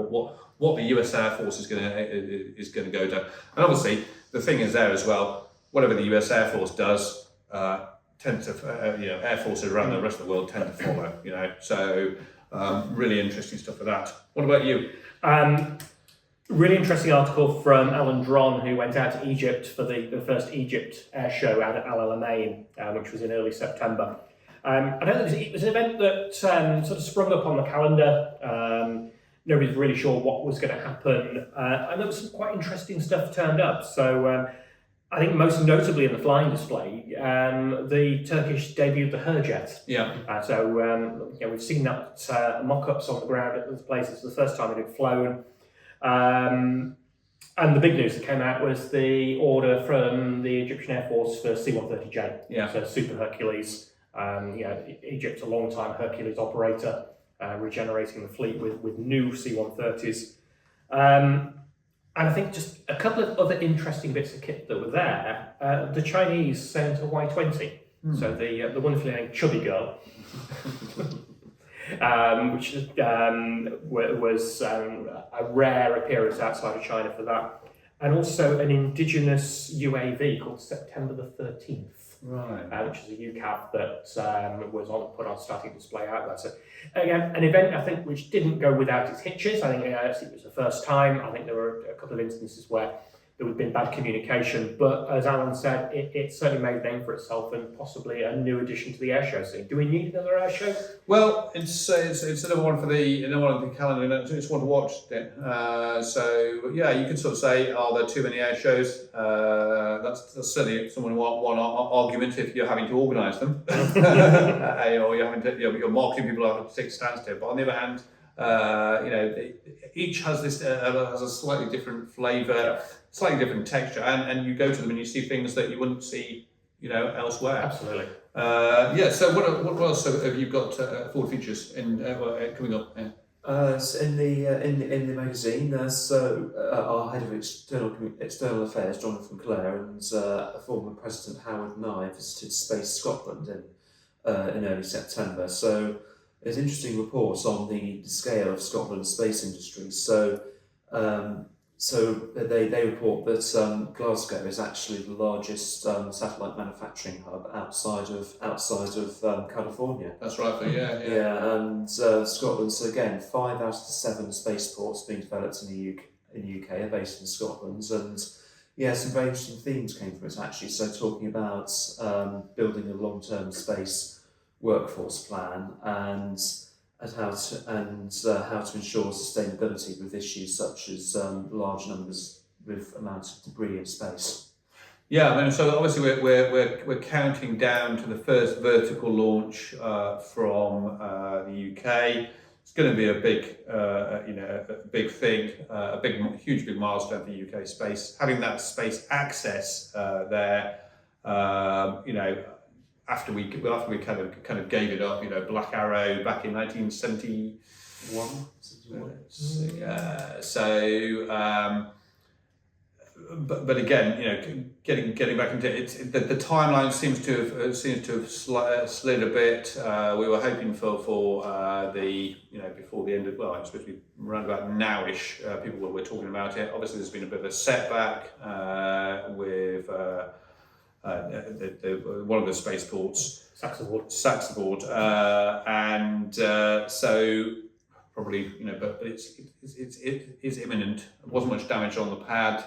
S1: what the US Air Force is going to go down. And obviously the thing is there as well, whatever the US Air Force does, tend to Air Forces around the rest of the world tend to follow. So really interesting stuff for that. What about you?
S2: Really interesting article from Alan Dron, who went out to Egypt for the first Egypt air show out at Al Alamein, which was in early September. I don't know, it was an event that sort of sprung up on the calendar. Nobody's really sure what was going to happen, and there was some quite interesting stuff turned up. So I think most notably in the flying display, the Turkish debuted the Hurjet.
S1: Yeah.
S2: So we've seen that mock-ups on the ground at those places. The first time it had flown. And the big news that came out was the order from the Egyptian Air Force for C-130J.
S1: Yeah.
S2: So Super Hercules. Egypt's a long-time Hercules operator, regenerating the fleet with new C-130s. And I think just a couple of other interesting bits of kit that were there. The Chinese sent a Y-20, so the wonderfully named Chubby Girl. Which was a rare appearance outside of China for that, and also an indigenous UAV called September the 13th,
S1: right?
S2: Which is a UCAV that was put on static display out there. So again, an event I think which didn't go without its hitches. I think it was the first time. I think there were a couple of instances where there would have been bad communication, but as Alan said, it certainly made a name for itself and possibly a new addition to the airshow scene. Do we need another airshow?
S1: Well, it's another one for another one on the calendar. It's one to watch. So yeah, you could sort of say, are there too many air shows? That's certainly one argument if you're having to organise them, or you're having to, you're marketing people out of 6 stands to. But on the other hand, each has has a slightly different flavour, slightly different texture, and you go to them and you see things that you wouldn't see, elsewhere.
S2: Absolutely.
S1: So what else have you got forward features coming up?
S3: So in the magazine, our head of external affairs, Jonathan Clare, and former President Howard Nye visited Space Scotland in early September. So there's interesting reports on the scale of Scotland's space industry. So they report that Glasgow is actually the largest satellite manufacturing hub outside of California.
S1: That's right. Yeah.
S3: Yeah, and Scotland. So again, 5 out of the 7 spaceports being developed in the UK are based in Scotland, and yeah, some very interesting themes came from it actually. So talking about building a long-term space workforce plan and how to ensure sustainability with issues such as large numbers with amounts of debris in space.
S1: Yeah, I mean, so obviously we're counting down to the first vertical launch from the UK. It's going to be a big, a big thing, huge milestone for UK space. Having that space access there, after we kind of gave it up, Black Arrow back in 1971. But again, getting back into it, the timeline seems to have slid a bit. We were hoping for the before the end of, well, it's supposed to be around about nowish. People were talking about it. Obviously, there's been a bit of a setback with one of the spaceports, Saxonboard, and so probably but it's imminent. There wasn't much damage on the pad,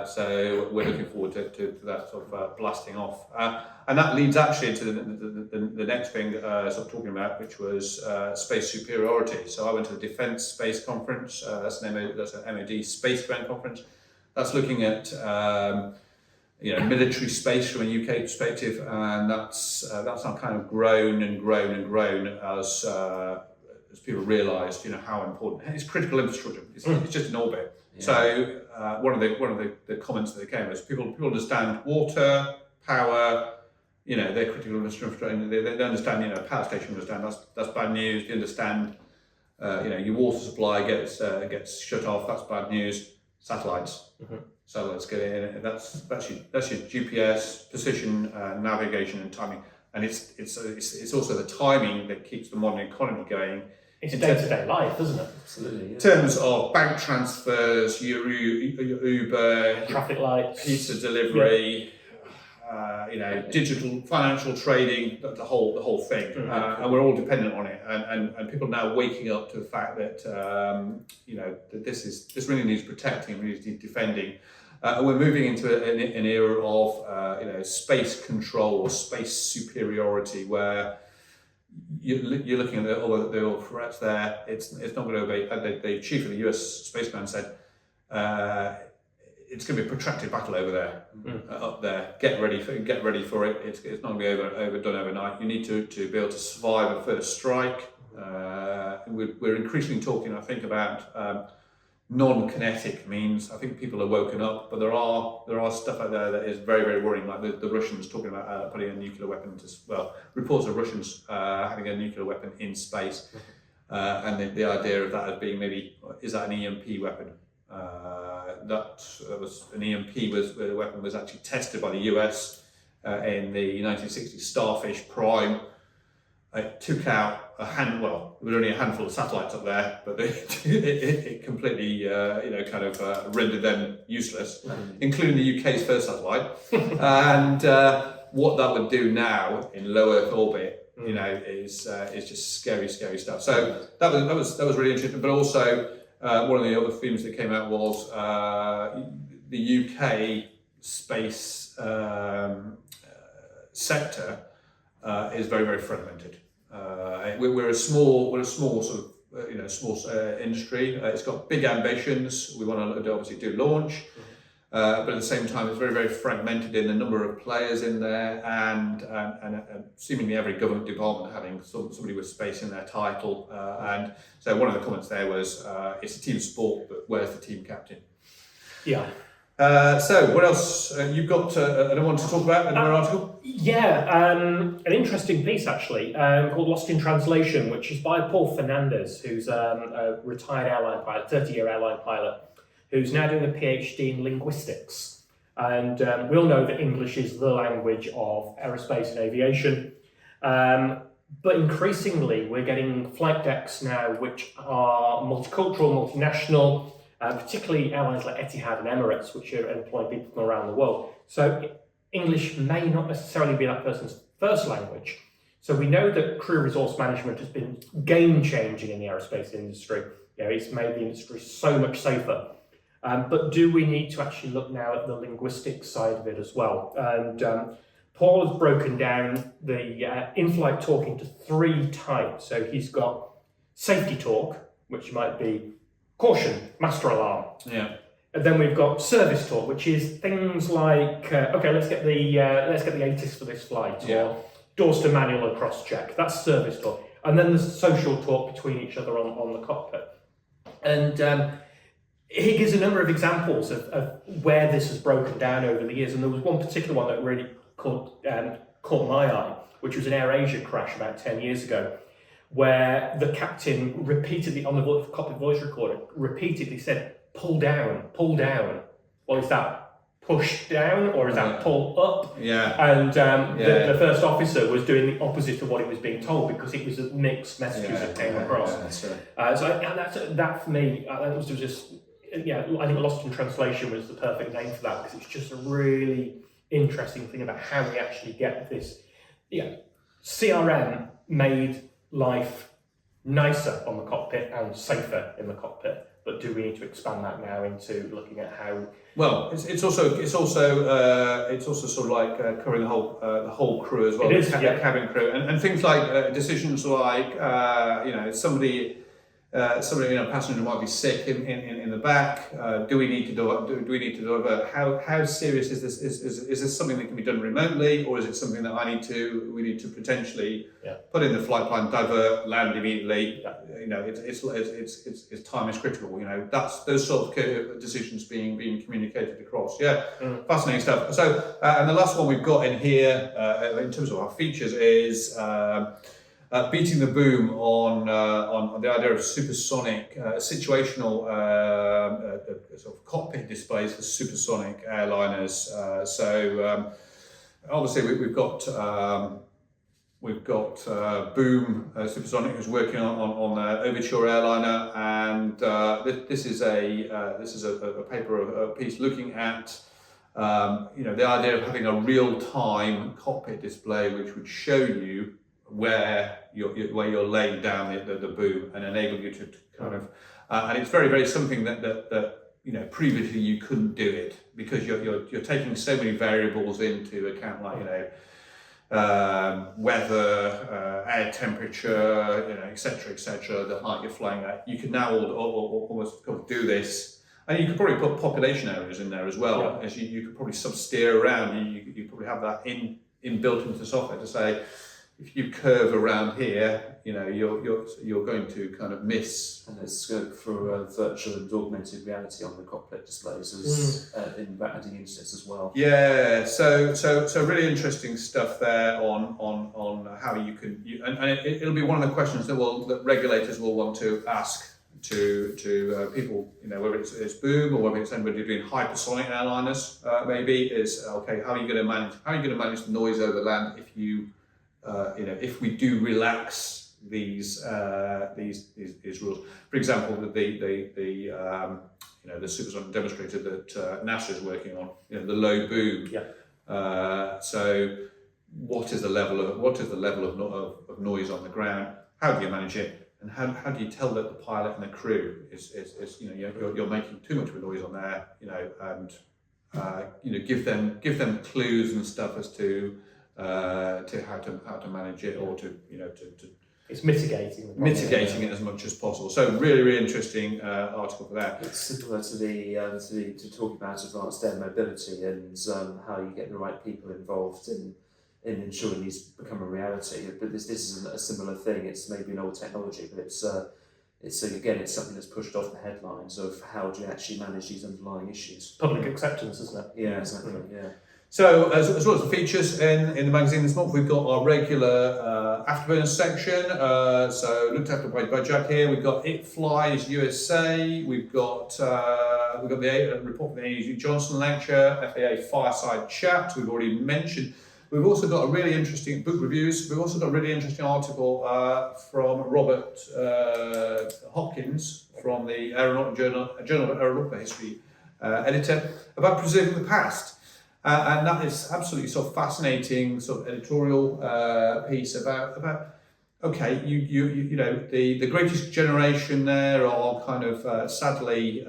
S1: so we're looking forward to that sort of blasting off, and that leads actually to the next thing sort of talking about, which was space superiority. So I went to the Defence Space Conference. That's an MOD Space Ground Conference. That's looking at military space from a UK perspective, and that's now kind of grown as people realised, how important it's critical infrastructure. It's just an orbit. Yeah. So one of the comments that came was people understand water, power, they're critical infrastructure, and they understand, power station understand that's bad news. They understand, your water supply gets shut off, that's bad news. Satellites. So let's get in. That's your GPS, position, navigation, and timing. And it's also the timing that keeps the modern economy going.
S2: It's day-to-day life, isn't it?
S3: Absolutely. Yeah.
S1: In terms of bank transfers, your Uber,
S2: traffic lights,
S1: pizza delivery, digital financial trading, the whole thing, and we're all dependent on it. And people are now waking up to the fact that that this really needs protecting, really needs defending. We're moving into an era of space control or space superiority, where you're looking at the threats there. It's not going to obey. The chief of the US Space Command said it's going to be a protracted battle over there, up there. Get ready for it. It's not going to be overdone overnight. You need to be able to survive a first strike. We're increasingly talking, I think, about non-kinetic means. I think people are woken up, but there are stuff out there that is very, very worrying, like the Russians talking about putting a nuclear weapon reports of Russians having a nuclear weapon in space, and the idea of that as being maybe, is that an EMP weapon? That was an EMP where the weapon was actually tested by the US in the 1960s Starfish Prime. It took out there was only a handful of satellites up there, but it completely, rendered them useless, including the UK's first satellite. And what that would do now in low Earth orbit, is just scary stuff. So that was really interesting. But also, one of the other themes that came out was the UK space sector is very, very fragmented. We're a small sort of small industry. It's got big ambitions. We want to obviously do launch, but at the same time, it's very, very fragmented in the number of players in there, and seemingly every government department having somebody with space in their title. And so one of the comments there was, it's a team sport, but where's the team captain?
S2: Yeah.
S1: So what else you've got another one to talk about, another article?
S2: Yeah, an interesting piece actually, called Lost in Translation, which is by Paul Fernandez, who's a retired airline pilot, 30-year airline pilot, who's now doing a PhD in linguistics. And we all know that English is the language of aerospace and aviation. But increasingly, we're getting flight decks now which are multicultural, multinational, particularly airlines like Etihad and Emirates, which are employing people from around the world. So English may not necessarily be that person's first language. So we know that crew resource management has been game-changing in the aerospace industry. It's made the industry so much safer. But do we need to actually look now at the linguistic side of it as well? And Paul has broken down the in-flight talk into 3 types. So he's got safety talk, which might be caution, master alarm.
S1: Yeah.
S2: And then we've got service talk, which is things like, okay, let's get the ATIS for this flight, or doors to manual and cross-check. That's service talk. And then there's social talk between each other on the cockpit. And he gives a number of examples of where this has broken down over the years. And there was one particular one that really caught my eye, which was an AirAsia crash about 10 years ago, where the captain repeatedly, on the cockpit voice recorder, repeatedly said, pull down, pull down. Well, is that push down or is that pull up?
S1: Yeah.
S2: And the first officer was doing the opposite of what he was being told, because it was mixed messages that came across.
S1: Yeah, that's right.
S2: So that for me, that was just, I think Lost in Translation was the perfect name for that, because it's just a really interesting thing about how we actually get this. CRM made life nicer on the cockpit and safer in the cockpit, but do we need to expand that now into looking at how?
S1: Well, it's also sort of like covering the whole crew as well.
S2: It is,
S1: cabin crew, and things like decisions like somebody passenger might be sick in the back. Do we need to do how serious is this? Is this something that can be done remotely, or is it something that we need to potentially put in the flight plan, divert, land immediately? It's time is critical. That's those sort of decisions being communicated across. Fascinating stuff. So and the last one we've got in here in terms of our features is. Beating the boom on the idea of supersonic situational sort of cockpit displays for supersonic airliners. Obviously we've got Boom Supersonic who's working on Overture airliner, and this is a piece looking at the idea of having a real-time cockpit display which would show you where you're laying down the boom and enable you to kind of and it's very, very something that previously you couldn't do it, because you're taking so many variables into account, like weather, air temperature, etc., the height you're flying at. You can now almost do this, and you could probably put population areas in there as well, as you could probably sub-steer around. You probably have that inbuilt into the software to say, if you curve around here, you're going to kind of miss.
S3: And there's scope for virtual and augmented reality on the cockpit displays as in adding instance as well.
S1: Yeah, so really interesting stuff there on how you can, it'll be one of the questions that regulators will want to ask to people, whether it's Boom or whether it's anybody doing hypersonic airliners, maybe is okay. How are you going to manage the noise over land if you if we do relax these rules? For example, the supersonic demonstrator that NASA is working on, the low boom. So, what is the level of noise on the ground? How do you manage it? And how do you tell that the pilot and the crew is you're making too much of a noise on there, and give them clues and stuff as to how to manage it, or to
S2: it's mitigating
S1: it as much as possible. So really, really interesting article for that.
S3: It's similar to talking about advanced air mobility and how you get the right people involved in ensuring these become a reality. But this isn't a similar thing. It's maybe an old technology, but it's something that's pushed off the headlines of how do you actually manage these underlying issues.
S2: Public acceptance, isn't it?
S3: Yeah, exactly. Yeah.
S1: So, as well as the features in the magazine this month, we've got our regular afterburners section. So, looked after by Jack here. We've got It Flies USA. We've got the report from the A.E. Johnson lecture, FAA fireside chat. We've already mentioned We've also got a really interesting book reviews. We've also got a really interesting article from Robert Hopkins from the Journal of Aeronautical History editor about preserving the past. And that is absolutely sort of fascinating sort of editorial piece about okay, you know, the greatest generation there are kind of sadly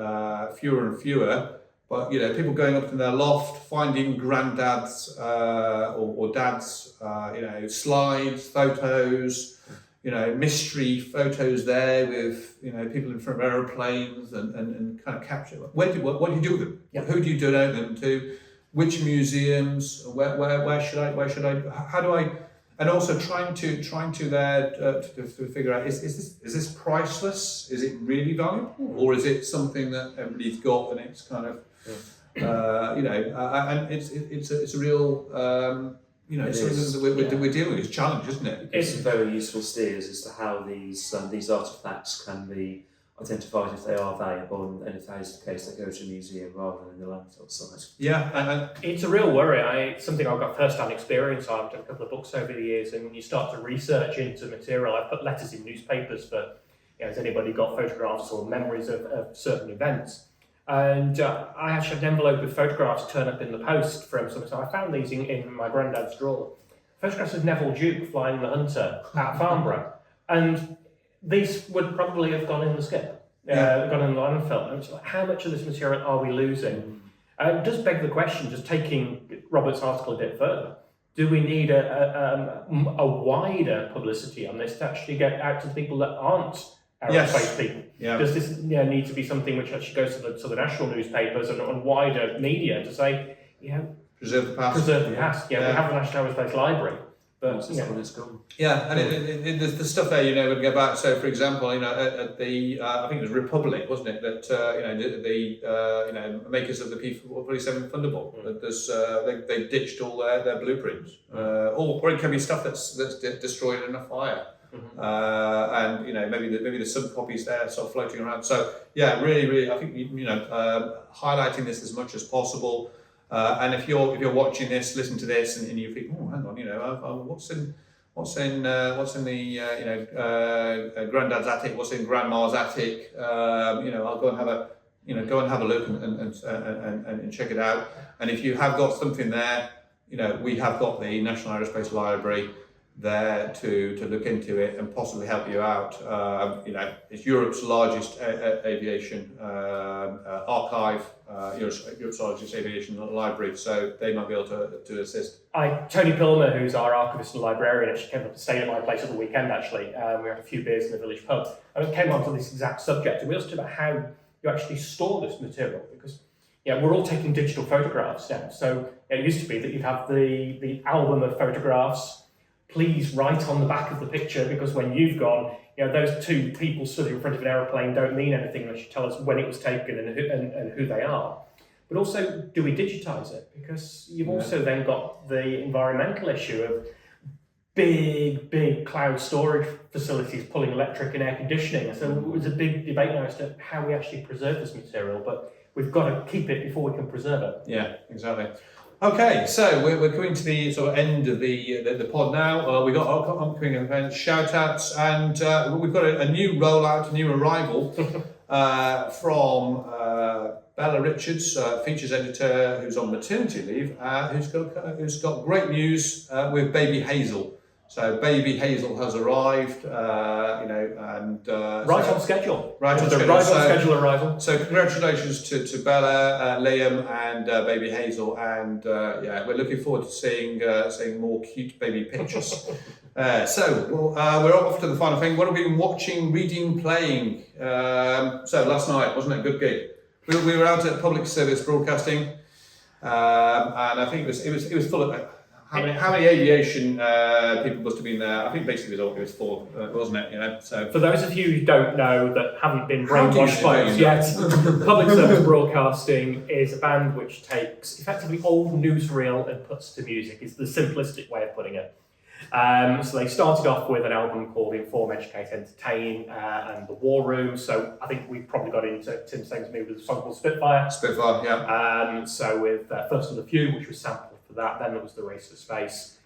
S1: fewer and fewer, but you know, people going up in their loft, finding granddad's or dad's you know, slides, photos, you know, mystery photos there with, you know, people in front of aeroplanes and kind of capture. What do you do with them?
S2: Yeah.
S1: Who do you donate them to? Which museums? Where should I? How do I? And also trying to there to figure out is this priceless? Is it really valuable, or is it something that everybody's got and it's kind of you know, and it's a real you know, it's something that we're dealing with. It's a challenge, isn't it?
S3: It's some very useful steers as to how these artefacts can be identified if they are valuable, and if that is the case, they go to a museum rather than the landfill site.
S1: Yeah, and
S2: It's a real worry. It's something I've got first-hand experience of. I've done a couple of books over the years, and when you start to research into material, I've put letters in newspapers for, you know, has anybody got photographs or memories of certain events? And I actually had an envelope with photographs turn up in the post from someone. So I found these in my granddad's drawer. Photographs of Neville Duke flying the Hunter at Farnborough. And these would probably have gone in the skip, gone in the landfill. And it's like, how much of this material are we losing? It does beg the question, just taking Robert's article a bit further, do we need a wider publicity on this to actually get out to the people that aren't aerospace people?
S1: yeah.
S2: Does this need to be something which actually goes to the national newspapers and wider media to say, you know,
S1: preserve the past.
S2: preserve the past? Yeah,
S1: Yeah.
S2: we have the National Aerospace Library, but
S3: Once it's gone, it's gone.
S1: Yeah, and the stuff there, you know, would go back. So, for example, you know, at the I think it was Republic, wasn't it? That you know, the you know, makers of the P-47 Thunderbolt. That there's they ditched all their blueprints, or it can be stuff that's destroyed in a fire. And you know, maybe there's some copies there sort of floating around. So yeah, really, I think you know, highlighting this as much as possible. And if you're watching this, listen to this, and you think, oh, hang on, you know, what's in the you know, granddad's attic? What's in grandma's attic? You know, I'll go and have a look and check it out. And if you have got something there, you know, we have got the National Aerospace Library there to look into it and possibly help you out. You know, it's Europe's largest aviation archive, Europe's largest aviation library, so they might be able to assist.
S2: Tony Pilmer, who's our archivist and librarian, actually came up to stay at my place at the weekend, actually. We had a few beers in the village pub, and we came on to this exact subject, and we also talked about how you actually store this material, because we're all taking digital photographs now. So it used to be that you'd have the album of photographs. Please write on the back of the picture, because when you've gone, you know, those two people stood in front of an aeroplane don't mean anything unless you tell us when it was taken and who they are. But also, do we digitise it? Because you've also then got the environmental issue of big cloud storage facilities pulling electric and air conditioning. So there's a big debate now as to how we actually preserve this material, but we've got to keep it before we can preserve it.
S1: Yeah, exactly. Okay, so we're coming to the sort of end of the pod now. We've got upcoming events, shout-outs, and we've got a new rollout, a new arrival from Bella Richards, features editor who's on maternity leave, who's got great news with baby Hazel. So baby Hazel has arrived, you know, and
S2: on schedule.
S1: Right on
S2: schedule arrival.
S1: So congratulations to Bella, Liam, and baby Hazel, and we're looking forward to seeing more cute baby pictures. So we're off to the final thing. What have we been watching, reading, playing? So last night, wasn't it a good gig? We were out at Public Service Broadcasting, and I think it was full of. How many aviation people must have been there? I think basically it was full, wasn't it? You know. So
S2: for those of you who don't know, that haven't been brainwashed by us yet, Public Service Broadcasting is a band which takes effectively old newsreel and puts to music. Is the simplistic way of putting it. So they started off with an album called Inform, Educate, Entertain, and The War Room. So I think we've probably got into Tim saying to me with a song called Spitfire.
S1: Spitfire, yeah.
S2: So with First of the Few, which was sampled for that. Then there was the Race to Space.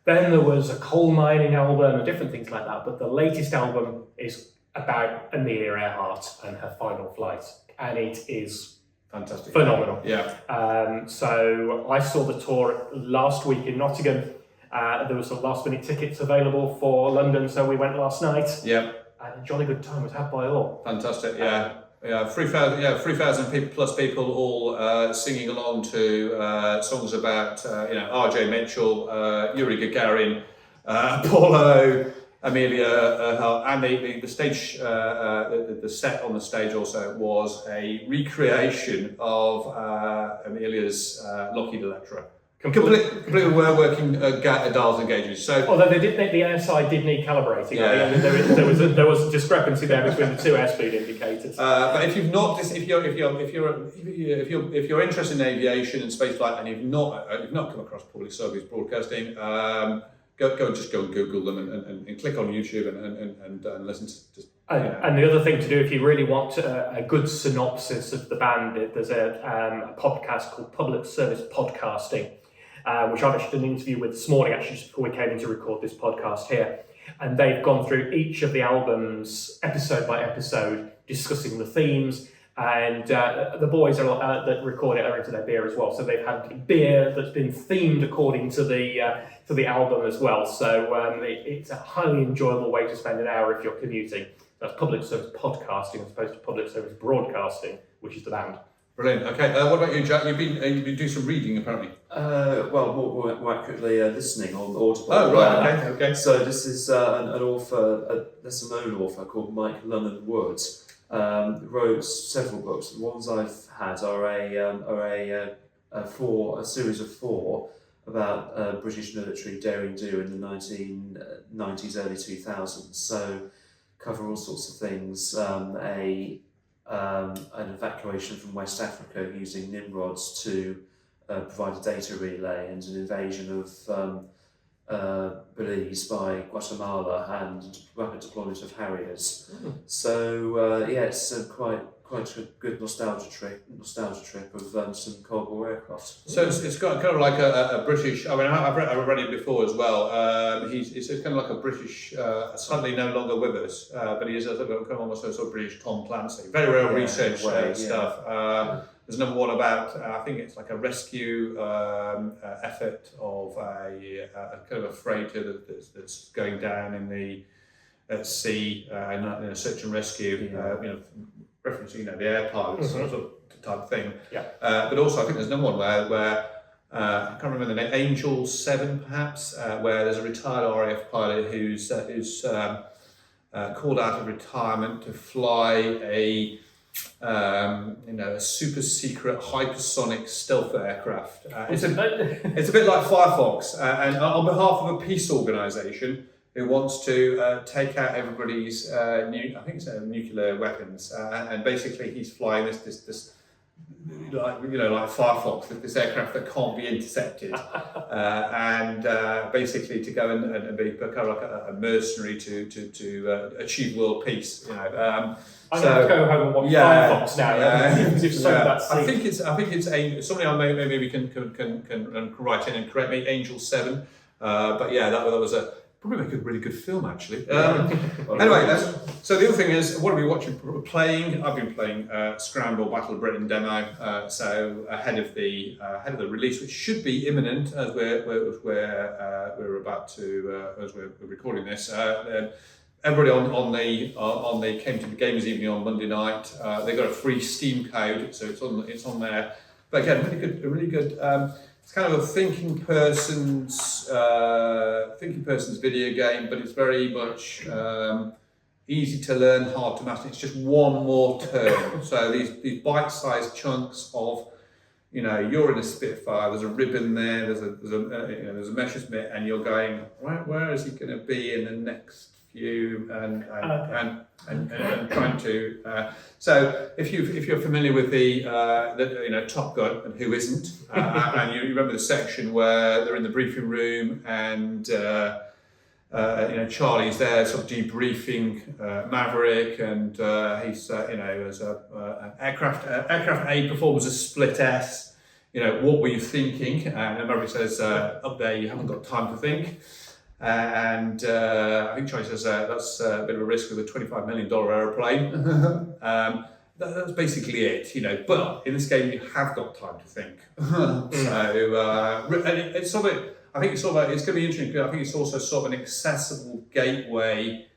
S2: Then there was a coal mining album and different things like that. But the latest album is about Amelia Earhart and her final flight, and it is
S1: Fantastic.
S2: phenomenal.
S1: Yeah.
S2: So I saw the tour last week in Nottingham. There was some last minute tickets available for London, so we went last night.
S1: Yeah.
S2: And a jolly good time was had by all.
S1: Fantastic. Yeah. 3,000 people plus people all singing along to songs about R.J. Mitchell, Yuri Gagarin, Apollo, Amelia Earhart, and the stage, the set on the stage also was a recreation of Amelia's Lockheed Electra. Completely working dials and gauges. So,
S2: although they did think the airside did need calibrating.
S1: Yeah.
S2: I mean, there was a discrepancy there between the two airspeed indicators.
S1: but if you've not, if you're interested in aviation and spaceflight and you've not come across public service broadcasting, go and Google them and click on YouTube and listen to.
S2: And the other thing to do, if you really want a good synopsis of the band, there's a podcast called Public Service Podcasting, which I've actually done an interview with this morning, actually, just before we came in to record this podcast here. And they've gone through each of the albums, episode by episode, discussing the themes. And the boys that record it are into their beer as well. So they've had beer that's been themed according to the album as well. So it's a highly enjoyable way to spend an hour if you're commuting. That's public service podcasting as opposed to public service broadcasting, which is the band.
S1: Brilliant. Okay. What about you, Jack? You've been doing some reading apparently.
S3: Well, more accurately, listening on Audible.
S1: Oh right. Okay.
S3: So this is an author, there's a known author called Mike Llewellyn Wood. Wrote several books. The ones I've had are a series of 4 about British military daring do in the 1990s, early 2000s. So cover all sorts of things. An evacuation from West Africa using Nimrods to provide a data relay, and an invasion of Belize by Guatemala, and rapid deployment of Harriers. So it's quite a good nostalgia trip of some Cold War aircraft.
S1: So it's got kind of like a British. I mean, I've read it before as well. It's kind of like a British. Sadly, no longer with us, but he is almost a sort of British Tom Clancy. Very well researched stuff. There's another one about I think it's like a rescue effort of a kind of a freighter that's going down at sea in a search and rescue. Referencing the air pilots sort of type thing.
S2: Yeah.
S1: But also I think there's another one where I can't remember the name, Angel 7 perhaps, where there's a retired RAF pilot who's called out of retirement to fly a super secret hypersonic stealth aircraft. It's a bit like Firefox, and on behalf of a peace organisation who wants to take out everybody's nuclear weapons, and basically he's flying this like Firefox, this aircraft that can't be intercepted, and basically to go and be kind of like a mercenary to achieve world peace.
S2: I'm going to go home and watch Firefox now.
S1: I think it's somebody maybe can write in and correct me. Angel 7, but yeah, that was probably make a really good film actually. Anyway, so the other thing is, what are we watching? Playing. I've been playing Scramble Battle of Britain demo. So ahead of the release, which should be imminent, as we're about to as we're recording this. Everybody on the came to the Gamers Evening on Monday night. They got a free Steam code, so it's on there. But again, really good. It's kind of a thinking person's video game, but it's very much easy to learn, hard to master. It's just one more turn. So these bite-sized chunks of, you're in a Spitfire. There's a ribbon there. There's a Messerschmitt, and you're going, where is he going to be in the next few? And trying to. So if you're familiar with the Top Gun, and who isn't, and you remember the section where they're in the briefing room and Charlie's there sort of debriefing Maverick, and he's as aircraft A performs a split S. what were you thinking? And America says, up there, you haven't got time to think. And I think China says that's a bit of a risk with a $25 million aeroplane. That's basically it, but in this game you have got time to think. So, and it's sort of, I think it's sort of, it's going to be interesting, because I think it's also sort of an accessible gateway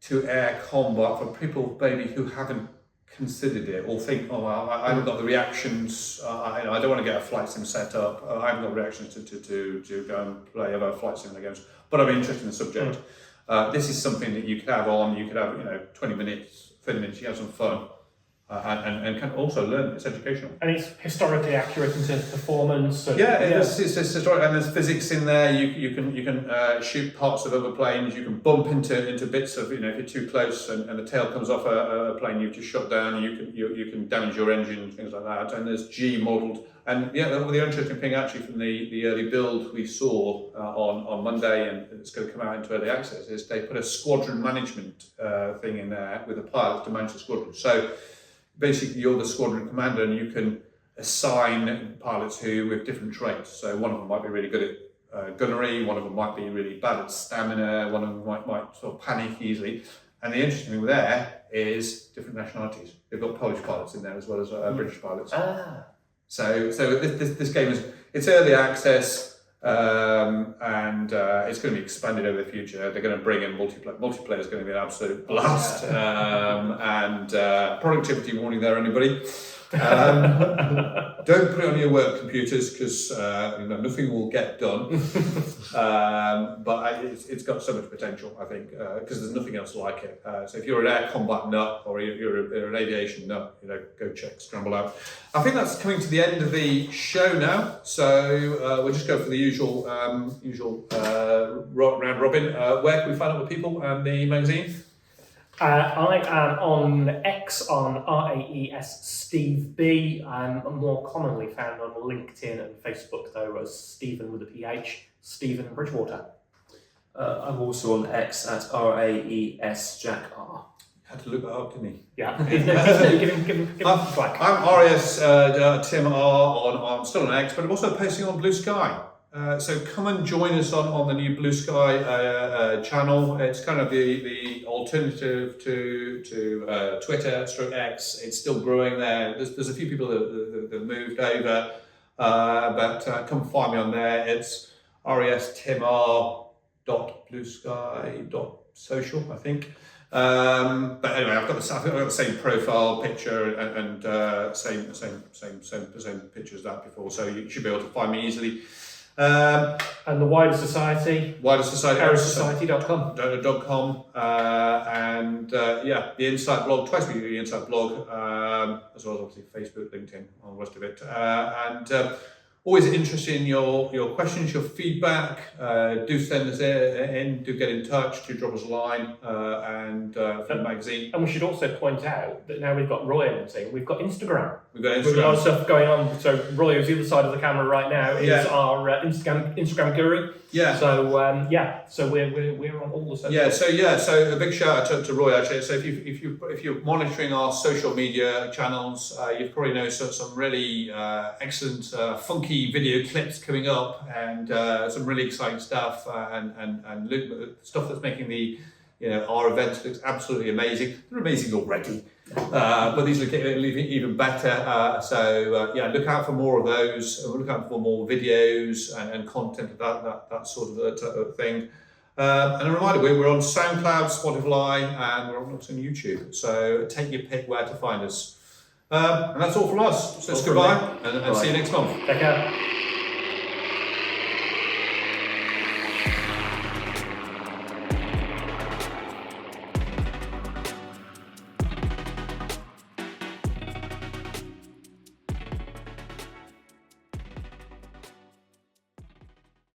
S1: to air combat for people maybe who haven't considered it, or think, oh, well, I haven't got the reactions, I don't want to get a flight sim set up, I haven't got reactions to go and play other flight sim games, but I'm interested in the subject. This is something that you could have on, 20 minutes, 30 minutes, you have some fun. And can also learn. It's educational,
S2: and it's historically accurate in terms of performance.
S1: It's historic, and there's physics in there. You can shoot parts of other planes. You can bump into bits of, if you're too close and the tail comes off a plane you've just shot down. You can damage your engine, things like that. And there's G modelled. And the interesting thing actually from the early build we saw on Monday, and it's going to come out into early access, is they put a squadron management thing in there with a pilot to manage the squadron. So basically, you're the squadron commander, and you can assign pilots with different traits. So one of them might be really good at gunnery, one of them might be really bad at stamina, one of them might sort of panic easily. And the interesting thing there is different nationalities. They've got Polish pilots in there as well as British pilots. So this game it's early access. And it's going to be expanded over the future. They're going to bring in multiplayer. Multiplayer is going to be an absolute blast. And productivity warning there, anybody. Don't put it on your work computers, because nothing will get done. But it's got so much potential, I think, because there's nothing else like it. So if you're an air combat nut, or you're an aviation nut, go check Scramble out. I think that's coming to the end of the show now. So we'll just go for the usual round robin. Where can we find out the people and the magazine?
S2: I am on X on RAES Steve B. I'm more commonly found on LinkedIn and Facebook, though, as Stephen with a PH, Stephen Bridgewater.
S3: I'm also on X at RAES Jack R.
S1: Had to look that up, didn't he?
S2: Yeah, give him flack.
S1: I'm RAS Tim R I'm still on X, but I'm also posting on Blue Sky. So come and join us on the new Blue Sky channel. It's kind of the alternative to Twitter / X. It's still growing there. There's a few people that have moved over, but come find me on there. It's rastimr.bluesky.social, I think. But anyway, I've got the same profile picture and same picture as that before, so you should be able to find me easily.
S2: And the wider society,
S1: AEROSPACE.com, and the Insight blog, twice we do the Insight blog, as well as obviously Facebook, LinkedIn, all the rest of it, and always interested in your questions, your feedback. Do send us in, do get in touch, do drop us a line, and for the magazine.
S2: And we should also point out that now we've got Roy on the team, we've got Instagram.
S1: We've got
S2: a lot of stuff going on. So Roy, who's the other side of the camera right now, is our Instagram guru.
S1: Yeah.
S2: So so we're on all the socials.
S1: So a big shout out to Roy actually. So if you're monitoring our social media channels, you probably know some really excellent funky video clips coming up, and some really exciting stuff, and stuff that's making our events look absolutely amazing. They're amazing already. But these look even better. Look out for more of those. Look out for more videos and content of that sort of thing. And a reminder, we're on SoundCloud, Spotify, and we're also on YouTube. So take your pick where to find us. And that's all from us. So it's goodbye, and see you next month.
S2: Take care.